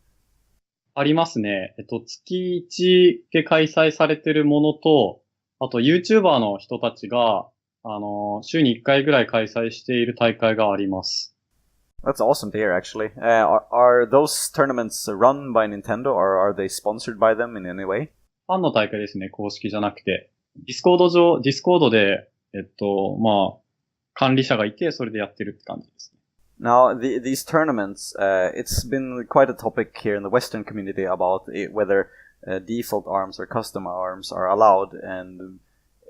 ありますね。月1で開催されてるものと、あと YouTuber の人たちが、週に1回ぐらい開催している大会があります。That's awesome to hear, actually. Are those tournaments run by Nintendo, or are they sponsored by them in any way? ファンの大会ですね、公式じゃなくて。ディスコードで、まあ、管理者がいて、それでやってるって感じですね。Now, these tournaments, it's been quite a topic here in the Western community about whether default arms or custom arms are allowed, and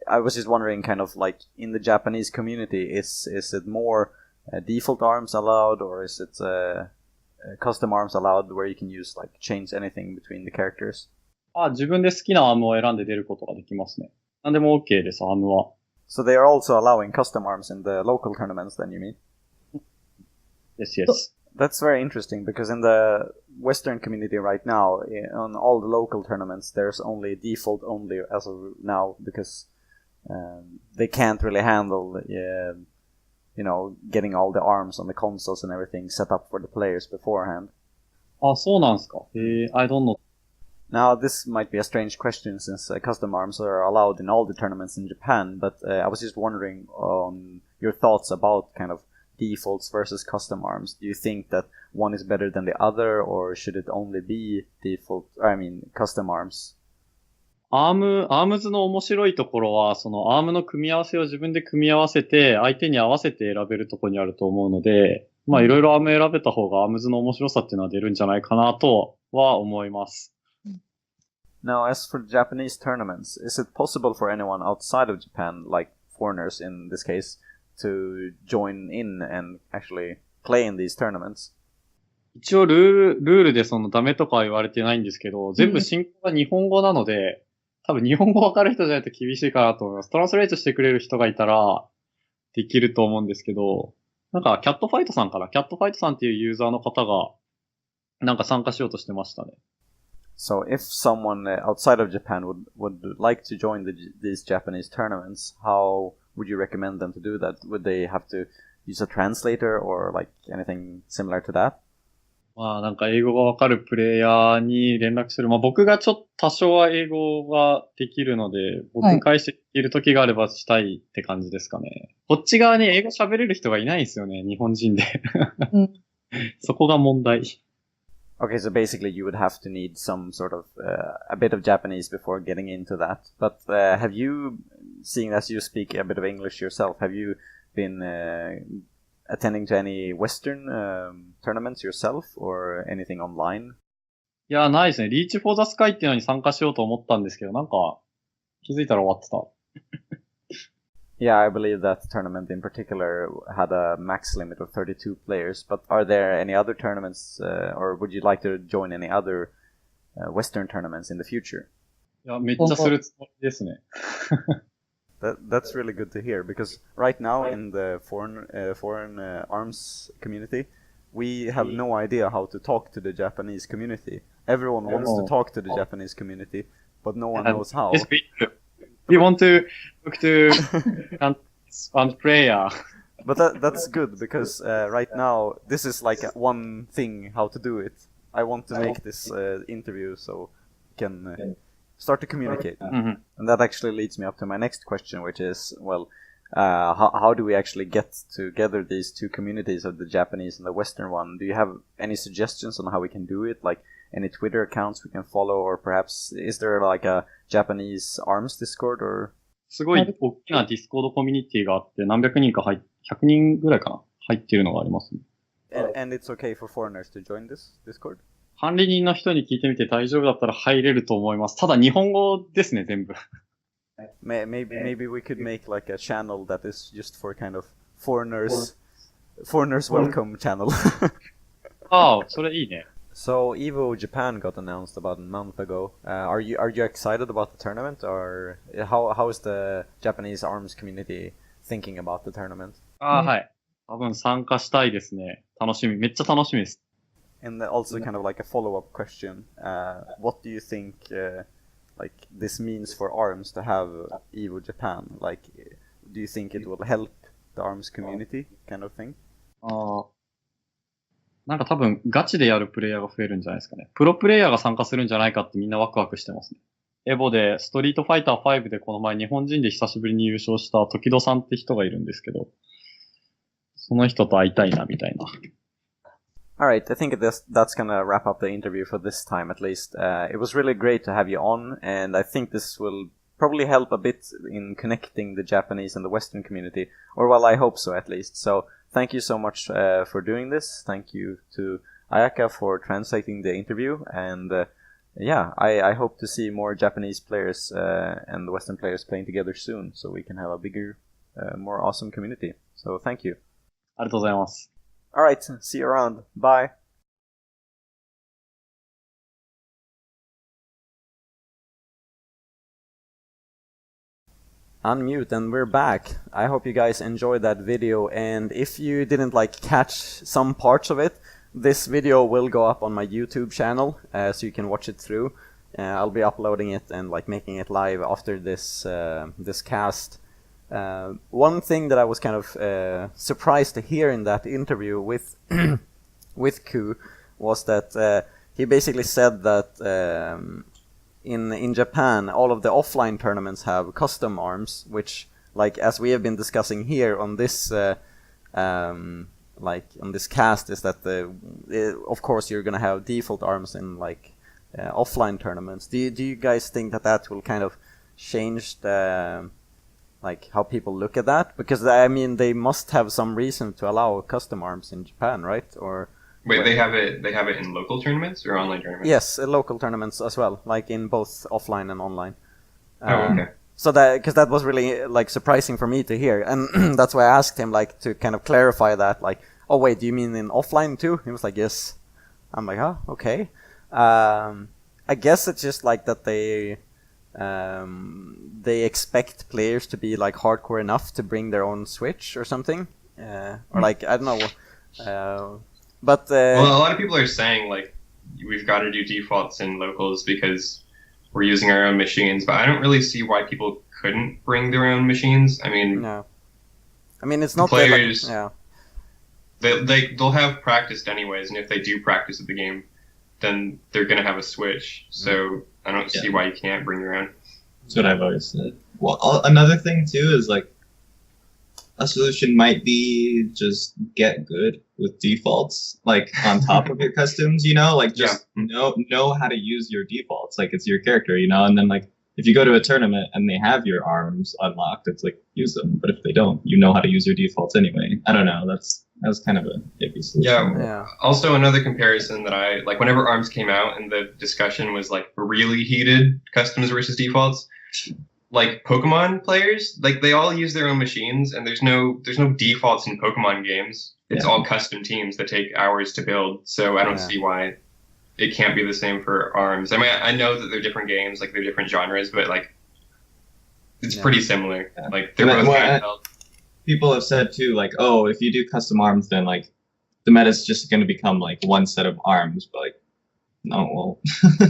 I was just wondering, kind of like, in the Japanese community, is it more default arms allowed, or is it custom arms allowed, where you can use, like, change anything between the characters? 自分で好きなアームを選んで出ることができますね。何でも OK です、アームは。So they are also allowing custom arms in the local tournaments, then, you mean? Yes, yes. That's very interesting, because in the Western community right now, on all the local tournaments, there's only default only as of now, because they can't really handle, getting all the arms on the consoles and everything set up for the players beforehand. そうなんですか。I don't know. Now, this might be a strange question, since custom arms are allowed in all the tournaments in Japan, but I was just wondering on your thoughts about kind of defaults versus custom arms. Do you think that one is better than the other, or should it only be custom arms? アームズの面白いところは、そのアームの組み合わせを自分で組み合わせて、相手に合わせて選べるところにあると思うので、まあいろいろアーム選べた方がアームズの面白さっていうのは出るんじゃないかなとは思います。Now, as for Japanese tournaments, is it possible for anyone outside of Japan, like foreigners in this case, to join in and actually play in these tournaments? 一応ルールでそのダメとかは言われてないんですけど、全部進行が日本語なので、多分日本語わかる人じゃないと厳しいかなと思います。トランスレートしてくれる人がいたらできると思うんですけど、なんかキャットファイトさんっていうユーザーの方がなんか参加しようとしてましたね。So if someone outside of Japan would like to join these Japanese tournaments, how would you recommend them to do that? Would they have to use a translator or like anything similar to that? まあなんか英語がわかるプレイヤーに連絡する。まあ僕がちょっと多少は英語ができるので、僕返している時があればしたいって感じですかね。こっち側に英語喋れる人がいないんですよね、日本人で。そこが問題。Okay, so basically you would have to need some sort of a bit of Japanese before getting into that. But have you, seeing as you speak a bit of English yourself, have you been attending to any Western tournaments yourself or anything online? いや、ないですね。リーチフォーザスカイっていうのに参加しようと思ったんですけど、なんか気づいたら終わってた。Yeah, I believe that tournament in particular had a max limit of 32 players, but are there any other tournaments, or would you like to join any other Western tournaments in the future? いや、めっちゃするつもりですね。That's really good to hear, because right now in the foreign arms community, we have no idea how to talk to the Japanese community. Everyone wants to talk to the Japanese community, but no one knows how. Yes, we want to talk to one player. But that's good, because right now this is like one thing how to do it. I want to make this interview so we can start to communicate. Mm-hmm. And that actually leads me up to my next question, which is, well, how do we actually get together these two communities of the Japanese and the Western one? Do you have any suggestions on how we can do it? Like any Twitter accounts we can follow, or perhaps is there like a Japanese arms Discord or? すごい大きなディスコードコミュニティがあって、何百人か100人ぐらいかな入ってるのがありますね。And it's okay for foreigners to join this Discord? 管理人の人に聞いてみて大丈夫だったら入れると思います。ただ日本語ですね、全部。Maybe we could make like a channel that is just for kind of foreigners welcome channel. ああ、それいいね。So Evo Japan got announced about a month ago. Are you excited about the tournament, or how is the Japanese arms community thinking about the tournament? ああ、はい。多分参加したいですね。楽しみ。めっちゃ楽しみです。And also kind of like a follow-up question. What do you think like this means for ARMS to have Evo Japan? Like, do you think it will help the ARMS community kind of thing? ああ。なんか多分ガチでやるプレイヤーが増えるんじゃないですかね。プロプレイヤーが参加するんじゃないかってみんなワクワクしてますね。エボで、ストリートファイター5でこの前日本人で久しぶりに優勝した時戸さんって人がいるんですけど、その人と会いたいなみたいな。Alright, I think that's gonna wrap up the interview for this time at least. It was really great to have you on, and I think this will probably help a bit in connecting the Japanese and the Western community, or well, I hope so at least. So, thank you so much for doing this. Thank you to Ayaka for translating the interview, and yeah, I hope to see more Japanese players and the Western players playing together soon, so we can have a bigger, more awesome community. So, thank you. ありがとうございます。Alright, see you around. Bye. Unmute, and we're back. I hope you guys enjoyed that video, and if you didn't like catch some parts of it, this video will go up on my YouTube channel, so you can watch it through. I'll be uploading it and like making it live after this this cast. One thing that I was kind of surprised to hear in that interview with with Ku was that he basically said that in Japan all of the offline tournaments have custom arms, which, like, as we have been discussing here on this like on this cast, is that of course you're gonna have default arms in like offline tournaments. Do you guys think that will kind of change the like how people look at that? Because I mean, they must have some reason to allow custom arms in Japan, right? Or wait, they have it in local tournaments or online tournaments? Yes, local tournaments as well, like in both offline and online. Okay. So because that was really like surprising for me to hear, and that's why I asked him like to kind of clarify that, like, oh wait, do you mean in offline too? He was like, yes. I'm like, oh, okay. I guess it's just like that they expect players to be like hardcore enough to bring their own Switch or something, or like, I don't know. But well, a lot of people are saying like we've got to do defaults in locals because we're using our own machines, but I don't really see why people couldn't bring their own machines. I mean, no. I mean, it's not players. Yeah. They'll have practiced anyways, and if they do practice at the game, then they're gonna have a Switch. So I don't see why you can't bring your own. That's what I've always said. Well, another thing too is like a solution might be just get good with defaults, like on top of your customs. You know, like just know how to use your defaults, like it's your character. You know, and then like if you go to a tournament and they have your arms unlocked, it's like use them. But if they don't, you know how to use your defaults anyway. I don't know. That was kind of a iffy solution. Yeah. Also, another comparison that I like whenever ARMS came out and the discussion was like really heated, customs versus defaults. Like Pokemon players, like they all use their own machines, and there's no defaults in Pokemon games. It's all custom teams that take hours to build. So I don't see why it can't be the same for ARMS. I mean, I know that they're different games, like they're different genres, but like it's pretty similar. Yeah. Like they're both handheld. People have said too, like, oh, if you do custom arms, then like the meta's just going to become like one set of arms, but like, no, well,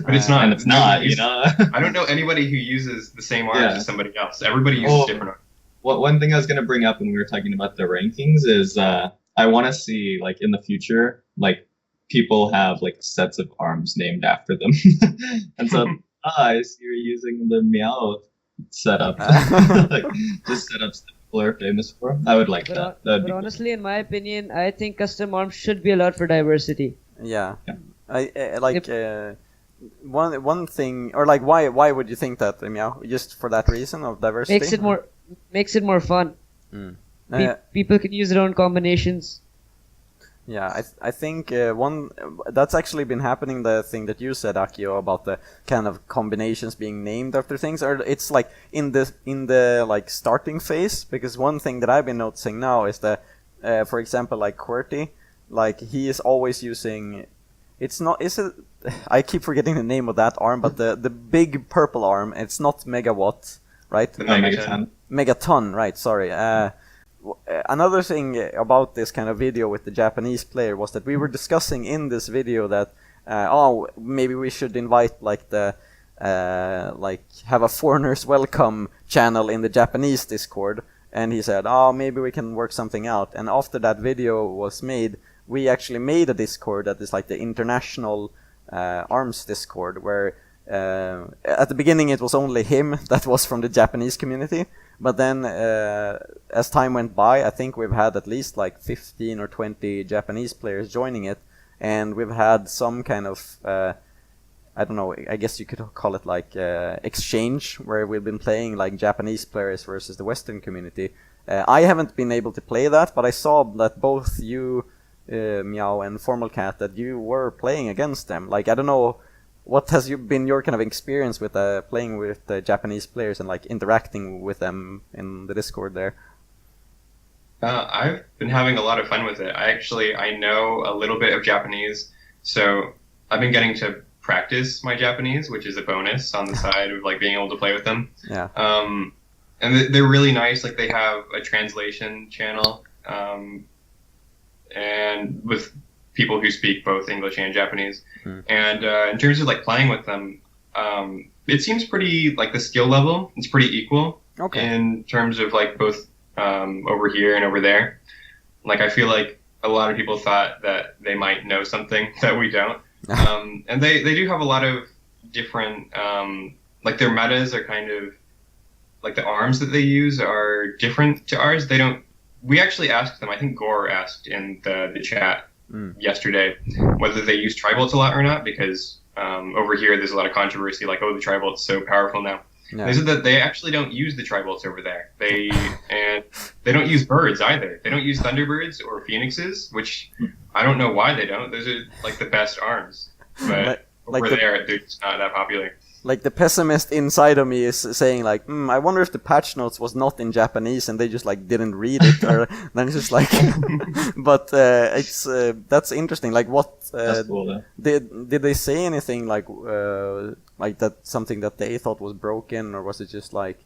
but it's not. And it's not, you know. I don't know anybody who uses the same arms as somebody else. Everybody uses different arms. Well, one thing I was going to bring up when we were talking about the rankings is I want to see, like, in the future, like, people have like sets of arms named after them, and so I see you're using the Meow setup, like just setups that people are famous for. I would like that. But honestly, in my opinion, I think custom arms should be allowed for diversity. Yeah. I like one thing, or like why would you think that, Meow? Just for that reason of diversity? Makes it more fun. People can use their own combinations. Yeah, I think one that's actually been happening. The thing that you said, Akio, about the kind of combinations being named after things, or it's like in the like starting phase. Because one thing that I've been noticing now is that, for example, like QWERTY, like he is always using. It's not. Is it? I keep forgetting the name of that arm, but the big purple arm. It's not megawatt, right? The Megaton. Megaton, right? Sorry. Another thing about this kind of video with the Japanese player was that we were discussing in this video that maybe we should invite like the have a foreigners welcome channel in the Japanese Discord, and he said, maybe we can work something out. And after that video was made, we actually made a Discord that is like the international arms Discord, where at the beginning it was only him that was from the Japanese community, but then as time went by, I think we've had at least like 15 or 20 Japanese players joining it, and we've had some kind of I don't know, I guess you could call it like exchange, where we've been playing like Japanese players versus the Western community. I haven't been able to play that, but I saw that both you, Meow, and FormalCat, that you were playing against them. Like, I don't know, what has been your kind of experience with playing with the Japanese players and like interacting with them in the Discord there? I've been having a lot of fun with it. I know a little bit of Japanese, so I've been getting to practice my Japanese, which is a bonus on the side of like being able to play with them. Yeah. And they're really nice. Like, they have a translation channel, and with people who speak both English and Japanese. And in terms of like playing with them, it seems pretty, like, the skill level is pretty equal. Okay. In terms of like both over here and over there. Like, I feel like a lot of people thought that they might know something that we don't. And they do have a lot of different, like, their metas are kind of, like, the arms that they use are different to ours. We actually asked them, I think Gore asked in the chat yesterday, whether they use tri-bolts a lot or not, because over here there's a lot of controversy, like, the tri-bolt's so powerful now. Yeah. They said that they actually don't use the tri-bolts over there. They don't use birds either. They don't use thunderbirds or phoenixes, which I don't know why they don't. Those are like the best arms, but over there they're just not that popular. Like, the pessimist inside of me is saying like, I wonder if the patch notes was not in Japanese and they just like didn't read it, or then it's just like, but it's that's interesting. Like, what That's cool, though. did they say anything like that, something that they thought was broken, or was it just like,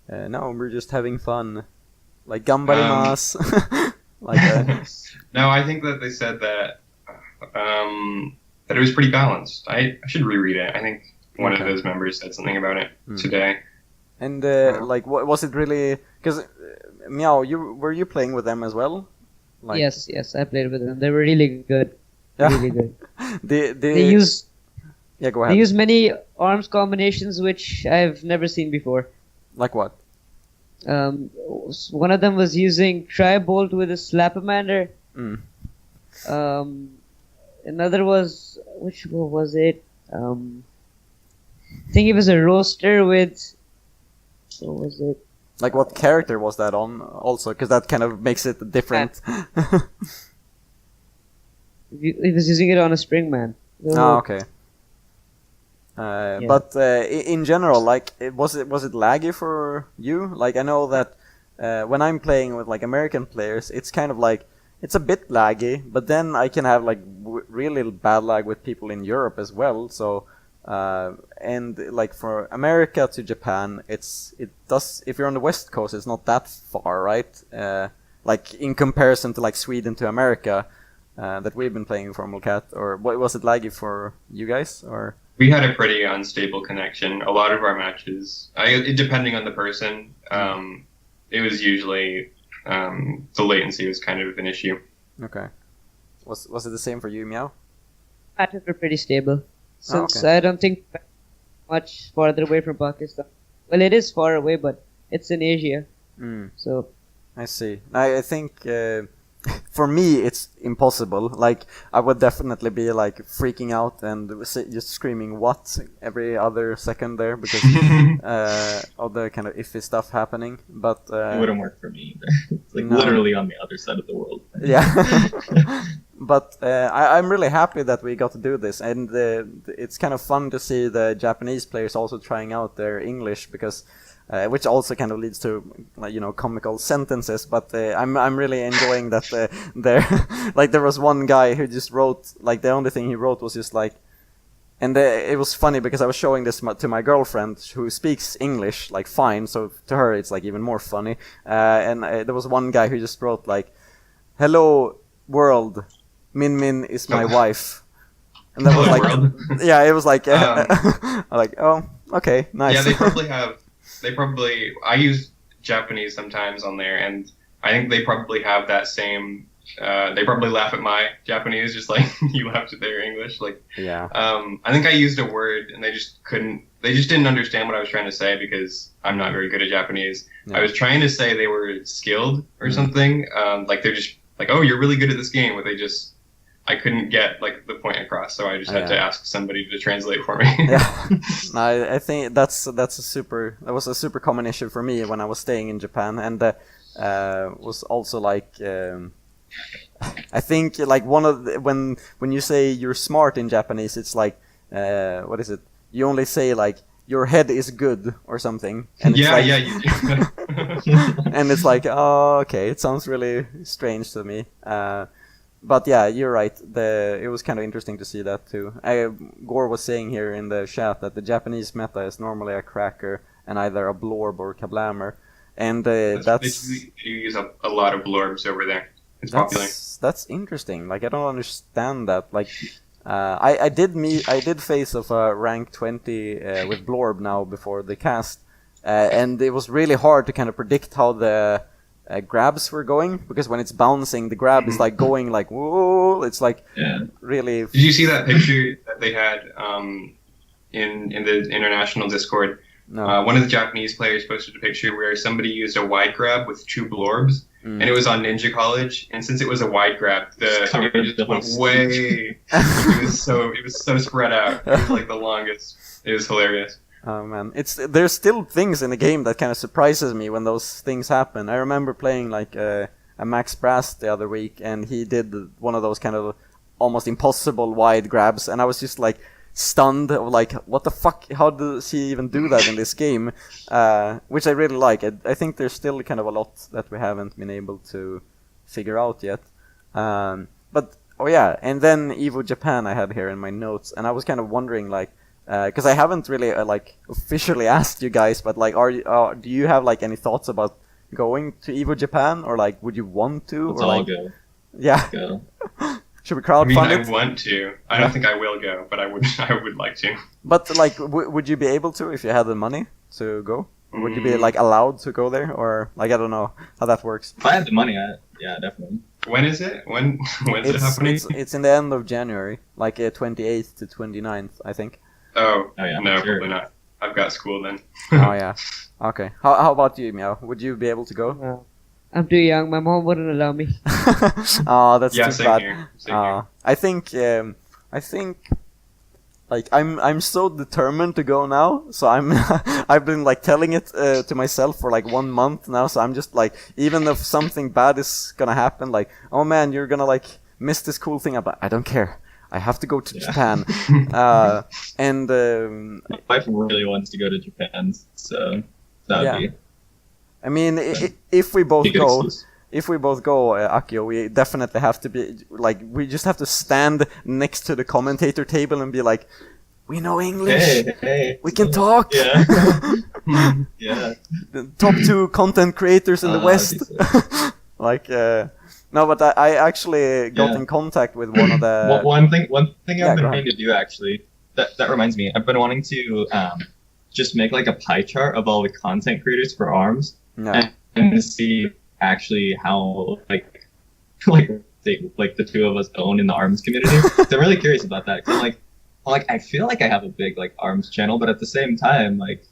no, we're just having fun, like gambarimasu, like No, I think that they said that that it was pretty balanced. I should reread it. I think one of those members said something about it today. And like, what was it really? Because Meow, were you playing with them as well? Like, yes, I played with them. They were really good. Really good. They use. Yeah, go ahead. They use many arms combinations which I've never seen before. Like what? One of them was using tri-bolt with a slap-amander. Another was, which one was it? I think it was a roaster with, what was it? Like, what character was that on also? Because that kind of makes it different. He was using it on a Springman. Okay. Yeah. But in general, like, was it laggy for you? Like, I know that when I'm playing with like American players, it's kind of like, it's a bit laggy, but then I can have like really bad lag with people in Europe as well. So and like for America to Japan, it does, if you're on the West Coast, it's not that far, right? Like, in comparison to like Sweden to America, that we've been playing FormalCat, or was it laggy for you guys, or? We had a pretty unstable connection. A lot of our matches, depending on the person, it was usually the latency was kind of an issue. Okay. Was it the same for you, Meow? Matches were pretty stable. Since I don't think much farther away from Pakistan. Well, it is far away, but it's in Asia. So I see. I think for me it's impossible. Like, I would definitely be like freaking out and just screaming "what" every other second there because of the kind of iffy stuff happening. But it wouldn't work for me either. It's like literally on the other side of the world. Yeah. But I'm really happy that we got to do this, and it's kind of fun to see the Japanese players also trying out their English, because which also kind of leads to like comical sentences. But I'm really enjoying that there like there was one guy who just wrote like the only thing he wrote was just like. And it was funny because I was showing this to my girlfriend who speaks English like fine, so to her it's like even more funny. And there was one guy who just wrote like, "Hello world, Min Min is my wife," and that was like, yeah, it was like, I'm like, oh, okay, nice. Yeah, they probably. I use Japanese sometimes on there, and I think they probably have that same. They probably laugh at my Japanese, just like you laughed at their English. Like, yeah. I think I used a word and they just didn't understand what I was trying to say because I'm not very good at Japanese. Yeah. I was trying to say they were skilled or something. Like they're just like, oh, you're really good at this game, but I couldn't get like the point across, so I just had to ask somebody to translate for me. Yeah, no, I think that was a super common issue for me when I was staying in Japan, and was also like. I think like one of when you say you're smart in Japanese, it's like what is it? You only say like your head is good or something. And yeah, it's like, yeah, you do. and it's like, oh, okay, it sounds really strange to me. But yeah, you're right. It was kind of interesting to see that too. Gore was saying here in the chat that the Japanese meta is normally a cracker and either a blorb or kablammer, and that's you use a lot of blurbs over there. It's popular. That's interesting. Like I don't understand that. Like I did face of a rank 20 with Blorb now before the cast, and it was really hard to kind of predict how the grabs were going, because when it's bouncing, the grab is like going like whoa. It's like really. Did you see that picture that they had in the international Discord? No. One of the Japanese players posted a picture where somebody used a wide grab with 2 blorbs, and it was on Ninja College. And since it was a wide grab, it just went way. It was so spread out. It was like the longest. It was hilarious. Oh man, there's still things in the game that kind of surprises me when those things happen. I remember playing like a Max Brass the other week, and he did one of those kind of almost impossible wide grabs, and I was just like. Stunned, like what the fuck, how does he even do that in this game, which I really like. I think there's still kind of a lot that we haven't been able to figure out yet, but oh yeah, and then Evo Japan I had here in my notes, and I was kind of wondering like because I haven't really like officially asked you guys, but like do you have like any thoughts about going to Evo Japan, or like would you want to? Let's or all like go. Yeah. Let's go. Should we crowdfund it? I want to. I don't think I will go, but I would like to. But like, would you be able to if you had the money to go? Would you be like allowed to go there, or like I don't know how that works? If I had the money, yeah, definitely. When is it? When's it happening? It's in the end of January, like 28th to 29th, I think. Oh yeah, no, sure. probably not. I've got school then. Oh yeah. Okay. How about you, Meow? Would you be able to go? I'm too young. My mom wouldn't allow me. Oh, that's Yeah, too same bad. here. Same here. I think like I'm so determined to go now, so I've been like telling it to myself for like 1 month now, so I'm just like, even if something bad is gonna happen, like, oh man, you're gonna like miss this cool thing, I don't care, I have to go to Japan. And My wife really wants to go to Japan, so that would be. I mean, if we both go, excuse. Akio, we definitely have to be like, we just have to stand next to the commentator table and be like, we know English, Hey, we can talk. Yeah. Yeah. The top 2 content creators in the West. Like, no, but I actually got in contact with one of the. One thing I've been go wanting to do actually. That reminds me. I've been wanting to just make like a pie chart of all the content creators for ARMS. Yeah. And see actually how like the 2 of us own in the ARMS community. So I'm really curious about that. 'Cause I'm like I feel like I have a big like ARMS channel, but at the same time like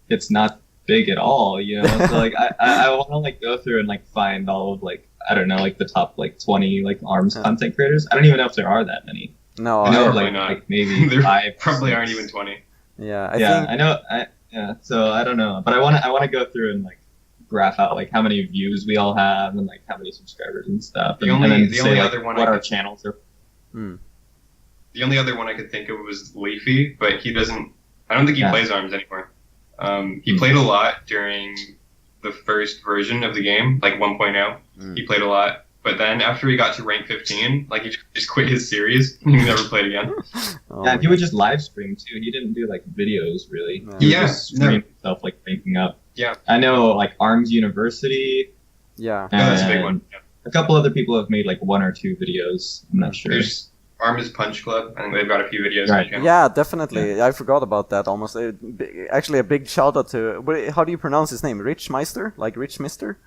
it's not big at all, you know. So like I want to like go through and like find all of like I don't know like the top like 20 like ARMS content creators. I don't even know if there are that many. No, I know probably not. like maybe There 5. probably aren't even 20. yeah, I Yeah, think. I know. Yeah, so I don't know, but I want to go through and like graph out like how many views we all have and like how many subscribers and stuff. The and only then say, other like, one what I our could- channels are. The only other one I could think of was Leafy, but he doesn't. I don't think he Yeah. plays ARMS anymore. He played a lot during the first version of the game, like 1.0. He played a lot, but then after he got to rank 15, like he just quit his series. He never played again. Yeah, he would just live stream too. He didn't do like videos really. No. He would just stream himself like ranking up. Yeah. I know like Arms University. Yeah. Yeah, that's a big one. Yeah. A couple other people have made like 1 or 2 videos. I'm not sure. There's Arms Punch Club. I think they've got a few videos. Right. On the channel. Yeah, definitely. I forgot about that almost. Actually, a big shout out to... How do you pronounce his name? Rich Meister? Like Rich Mister?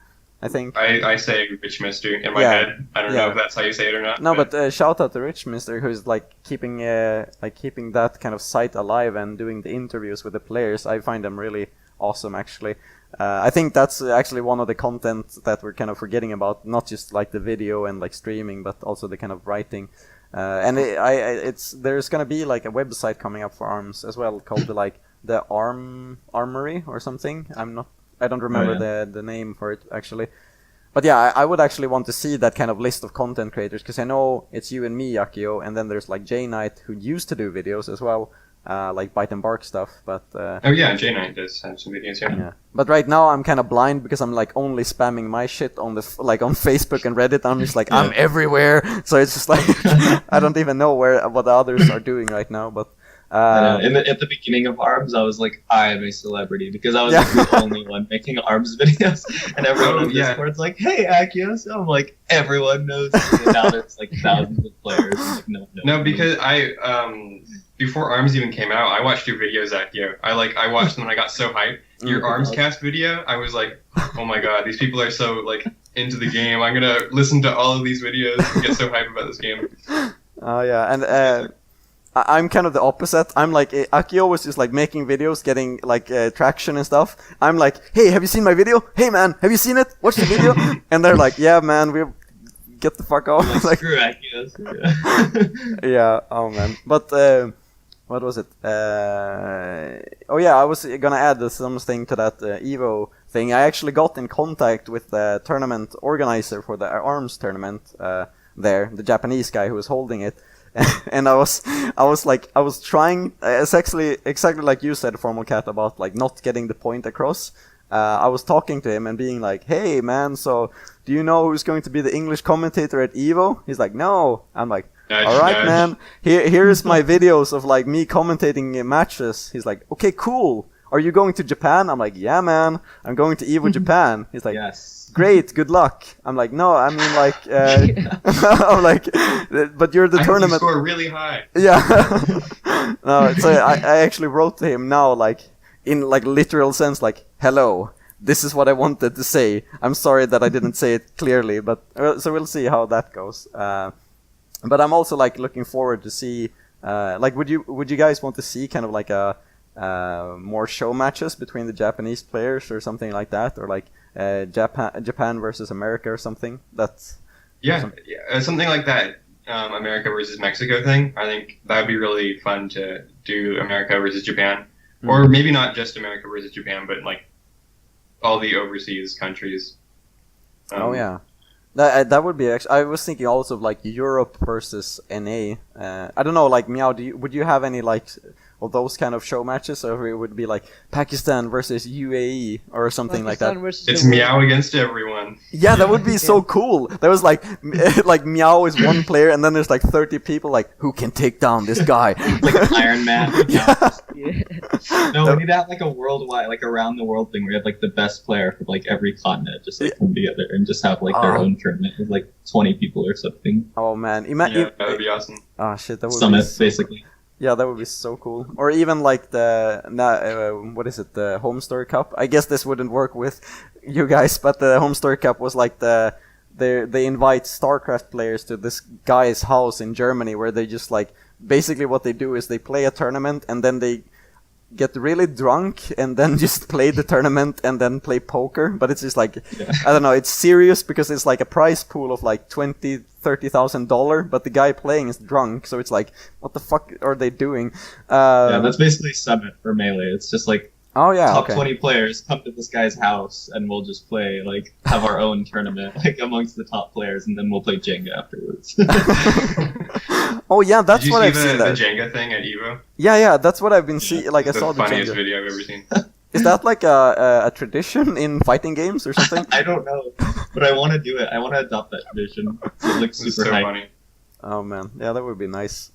I think. I say Rich Mister in my head. I don't know if that's how you say it or not. No, but shout out to Rich Mister, who's like keeping that kind of site alive and doing the interviews with the players. I find them really awesome, actually. I think that's actually one of the content that we're kind of forgetting about, not just like the video and like streaming, but also the kind of writing. And there's gonna be like a website coming up for ARMS as well called the Armory or something. I don't remember the name for it actually. But yeah, I would actually want to see that kind of list of content creators, because I know it's you and me, Akio, and then there's like J Knight, who used to do videos as well, like Bite and Bark stuff. But oh yeah, J Knight does have some videos. Yeah. But right now I'm kind of blind because I'm like only spamming my shit on on Facebook and Reddit. I'm just like I'm everywhere, so it's just like I don't even know what the others are doing right now. But at the beginning of ARMS, I was like, I am a celebrity, because I was like the only one making ARMS videos, and everyone on Discord's like, hey, Akiosjo. I'm like, everyone knows me. And now there's like thousands of players. I'm like, no, because before ARMS even came out, I watched your videos, Akio. I watched them and I got so hyped. Your ARMS cast video, I was like, oh my god, these people are so like into the game. I'm gonna listen to all of these videos and get so hyped about this game. Oh yeah, and I'm kind of the opposite. I'm like, Akio was just like making videos, getting like traction and stuff. I'm like, hey, have you seen my video? Hey man, have you seen it? Watch the video. And they're like, yeah man, we get the fuck off. Like, screw Akiosjo. Yeah, oh man. But what was it? Oh yeah, I was gonna add something to that Evo thing. I actually got in contact with the tournament organizer for the ARMS tournament there, the Japanese guy who was holding it. And I was trying, it's actually exactly like you said, FormalCat, about like not getting the point across. I was talking to him and being like, hey man, so do you know who's going to be the English commentator at Evo? He's like, no. I'm like, alright man, here's my videos of like me commentating matches. He's like, okay, cool. Are you going to Japan? I'm like, yeah man, I'm going to Evo Japan. He's like, yes. Great, good luck. I'm like, no, I mean like, I'm like, but you're the tournament. You score really high. Yeah. No, so I actually wrote to him now, like, in like literal sense, like, hello, this is what I wanted to say. I'm sorry that I didn't say it clearly, but so we'll see how that goes. But I'm also like looking forward to see, like, would you guys want to see kind of like a more show matches between the Japanese players or something like that, or like Japan versus America or something? That's something like that. America versus Mexico thing. I think that would be really fun to do. America versus Japan, or maybe not just America versus Japan, but like all the overseas countries. Oh yeah. That would be actually. I was thinking also of like Europe versus NA. I don't know, like Meow. Would you have any like of those kind of show matches, or it would be like Pakistan versus UAE or something Pakistan like that? It's Meow against everyone. Yeah, that would be so cool. There was like like Meow is one player, and then there's like 30 people like, who can take down this guy? Like Iron Man. Yeah. No, we need to have like a worldwide, like around the world thing where you have like the best player from like every continent just like come together and just have like their own tournament with like 20 people or something. Oh man, that would be awesome. Oh shit, that would Summit, be so basically. Cool. Yeah, that would be so cool. Or even like the what is it, the Home Story Cup? I guess this wouldn't work with you guys, but the Home Story Cup was like they invite StarCraft players to this guy's house in Germany, where they just like basically what they do is they play a tournament and then they get really drunk and then just play the tournament and then play poker. But it's just like, I don't know, it's serious because it's like a prize pool of like $20,000-$30,000, but the guy playing is drunk, so it's like, what the fuck are they doing? Yeah, that's basically Summit for Melee. It's just like top 20 players come to this guy's house and we'll just play, like, have our own tournament, like, amongst the top players, and then we'll play Jenga afterwards. Oh yeah, that's what I've seen. Did you see the Jenga thing at Evo? Yeah, that's what I've been seeing. Like, I saw the funniest Jenga video I've ever seen. Is that like a tradition in fighting games or something? I don't know, but I want to do it. I want to adopt that tradition. It looks It's super so hype. funny. Oh man, yeah, that would be nice.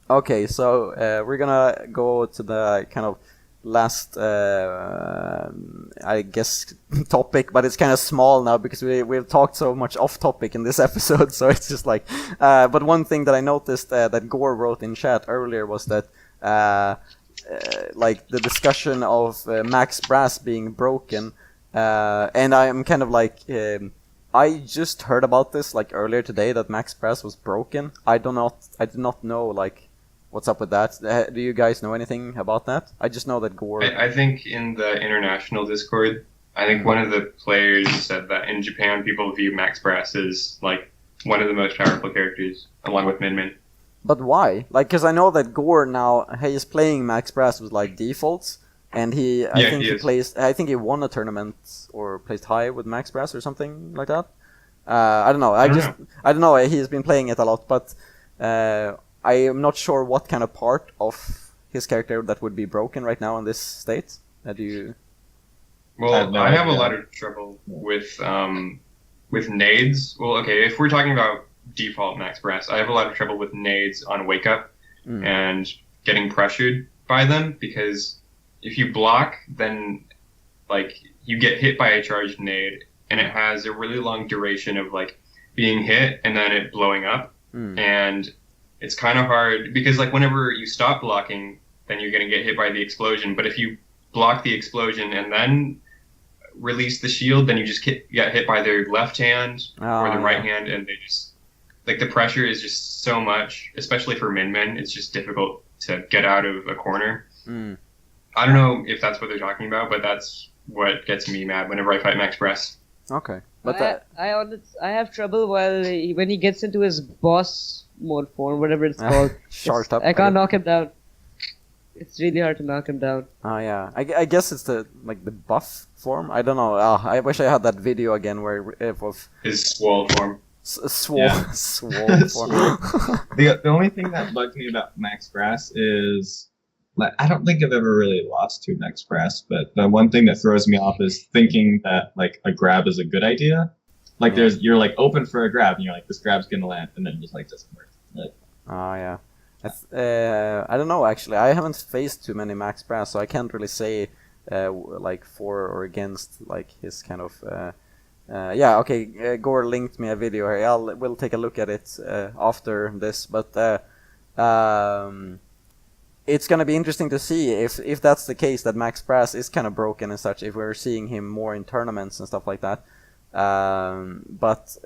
Okay, so we're gonna go to the kind of last, I guess, topic, but it's kind of small now because we've talked so much off topic in this episode, so it's just like. But one thing that I noticed that Gore wrote in chat earlier was that like the discussion of Max Brass being broken, and I'm kind of like. I just heard about this like earlier today that Max Brass was broken. I did not know like what's up with that. Do you guys know anything about that? I just know that Gore. I think in the international Discord, I think one of the players said that in Japan people view Max Brass as like one of the most powerful characters, along with Min Min. But why? Like, because I know that Gore now he is playing Max Brass with like defaults, and I think he won a tournament or placed high with Max Brass or something like that. I don't know. I don't know. He's been playing it a lot, but I am not sure what kind of part of his character that would be broken right now in this state. Do you? Well, I have a lot of trouble with nades. Well, okay, if we're talking about default Max Brass, I have a lot of trouble with nades on wake up and getting pressured by them, because if you block, then like you get hit by a charged nade, and it has a really long duration of like being hit and then it blowing up, and it's kind of hard because like whenever you stop blocking, then you're gonna get hit by the explosion. But if you block the explosion and then release the shield, then you just get hit by their left hand or the right hand, and they just like the pressure is just so much, especially for Min Min. It's just difficult to get out of a corner. I don't know if that's what they're talking about, but that's what gets me mad whenever I fight Max Brass. Okay, but I have trouble when he gets into his boss mode form, whatever it's called. Short up. I can't knock him down. It's really hard to knock him down. Oh yeah, I guess it's the buff form. I don't know. I wish I had that video again where it was his swole form. Swole form. The only thing that bugs me about Max Brass is, like, I don't think I've ever really lost to Max Brass, but the one thing that throws me off is thinking that like a grab is a good idea. Like you're like open for a grab, and you're like, this grab's gonna land, and then it just like doesn't work. Like, oh yeah. I don't know actually. I haven't faced too many Max Brass, so I can't really say like for or against like his kind of. Yeah, okay. Gore linked me a video here. We'll take a look at it after this, but it's gonna be interesting to see if that's the case, that Max Brass is kind of broken and such. If we're seeing him more in tournaments and stuff like that. But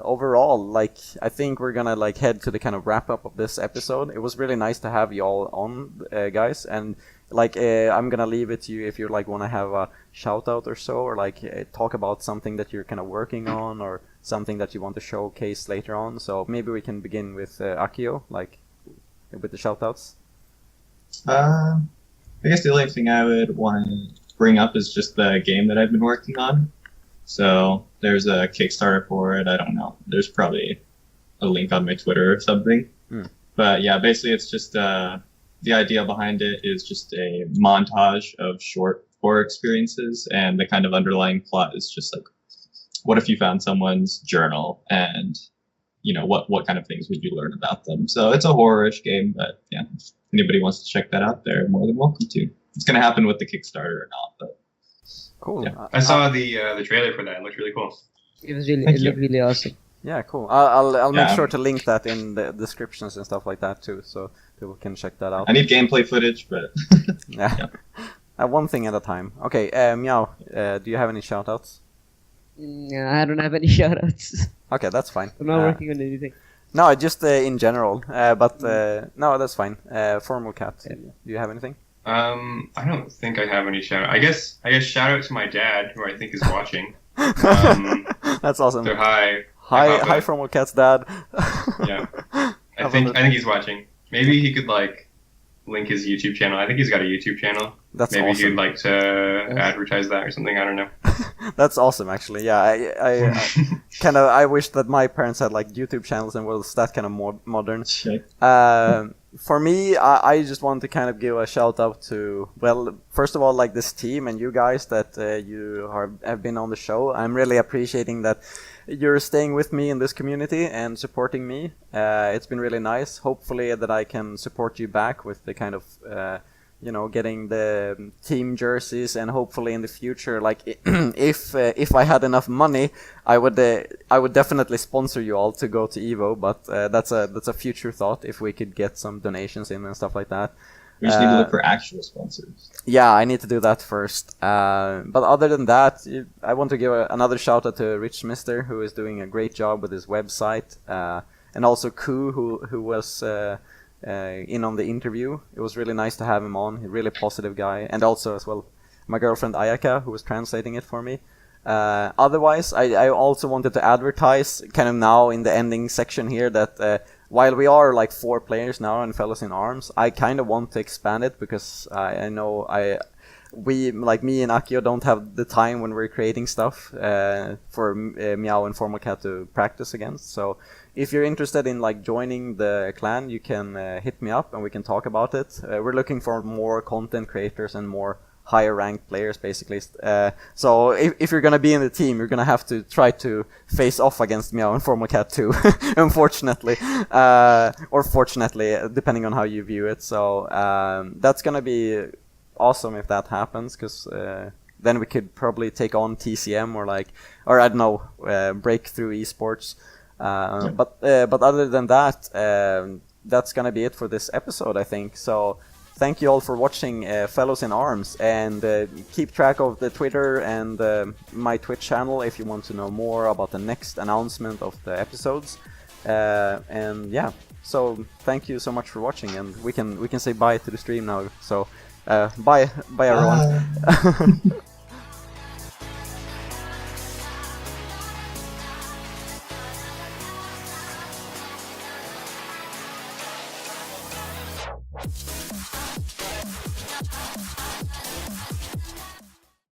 overall, like, I think we're gonna like head to the kind of wrap up of this episode. It was really nice to have you all on, guys, and like I'm gonna leave it to you if you like want to have a shout out or so, or like talk about something that you're kind of working on or something that you want to showcase later on. So maybe we can begin with Akio, like with the shout outs. I guess the only thing I would want to bring up is just the game that I've been working on. So there's a Kickstarter for it. I don't know. There's probably a link on my Twitter or something. But yeah, basically it's just the idea behind it is just a montage of short horror experiences, and the kind of underlying plot is just like, what if you found someone's journal, and you know what kind of things would you learn about them? So it's a horror-ish game, but yeah, if anybody wants to check that out, they're more than welcome to. It's gonna happen with the Kickstarter or not, but. Cool. Yeah. I saw the trailer for that. It looked really cool. It looked really awesome. Yeah, cool. I'll make sure to link that in the descriptions and stuff like that too, so people can check that out. I need gameplay footage, but yeah. One thing at a time. Okay, Meow, do you have any shoutouts? Yeah, I don't have any shoutouts. Okay, that's fine. I'm not working on anything. No, just in general. But no, that's fine. FormalCat, do you have anything? I don't think I have any shout out. I guess shout out to my dad, who I think is watching. That's awesome. So hi, FormalCat's dad. Yeah, I think he's watching. Maybe he could like link his YouTube channel. I think he's got a YouTube channel. That's maybe awesome. he'd like to advertise that or something. I don't know. That's awesome, actually. Yeah, I I wish that my parents had like YouTube channels and was that kind of more modern. for me, I just want to kind of give a shout out to, well, first of all, like this team and you guys that have been on the show. I'm really appreciating that you're staying with me in this community and supporting me. It's been really nice. Hopefully that I can support you back with the kind of, getting the team jerseys, and hopefully in the future, like if I had enough money, I would definitely sponsor you all to go to Evo. But that's a future thought, if we could get some donations in and stuff like that. We just need to look for actual sponsors. Yeah, I need to do that first. But other than that, I want to give another shout out to Rich Mister, who is doing a great job with his website, and also Ku, who was in on the interview. It was really nice to have him on. He's a really positive guy, and also as well my girlfriend Ayaka, who was translating it for me. Otherwise, I also wanted to advertise kind of now in the ending section here that while we are like 4 players now in Fellows in Arms, I kind of want to expand it, because I know we, like me and Akio, don't have the time when we're creating stuff for Meow and FormalCat to practice against. So if you're interested in like joining the clan, you can hit me up and we can talk about it. We're looking for more content creators and more higher ranked players, basically. So if you're gonna be in the team, you're gonna have to try to face off against Meow and FormalCat too, unfortunately, or fortunately, depending on how you view it. So that's gonna be awesome if that happens, because then we could probably take on TCM or I don't know, Breakthrough Esports. But other than that, that's gonna be it for this episode, I think. So thank you all for watching Fellows in Arms, and keep track of the Twitter and my Twitch channel if you want to know more about the next announcement of the episodes. And yeah, so thank you so much for watching, and we can say bye to the stream now. So bye everyone.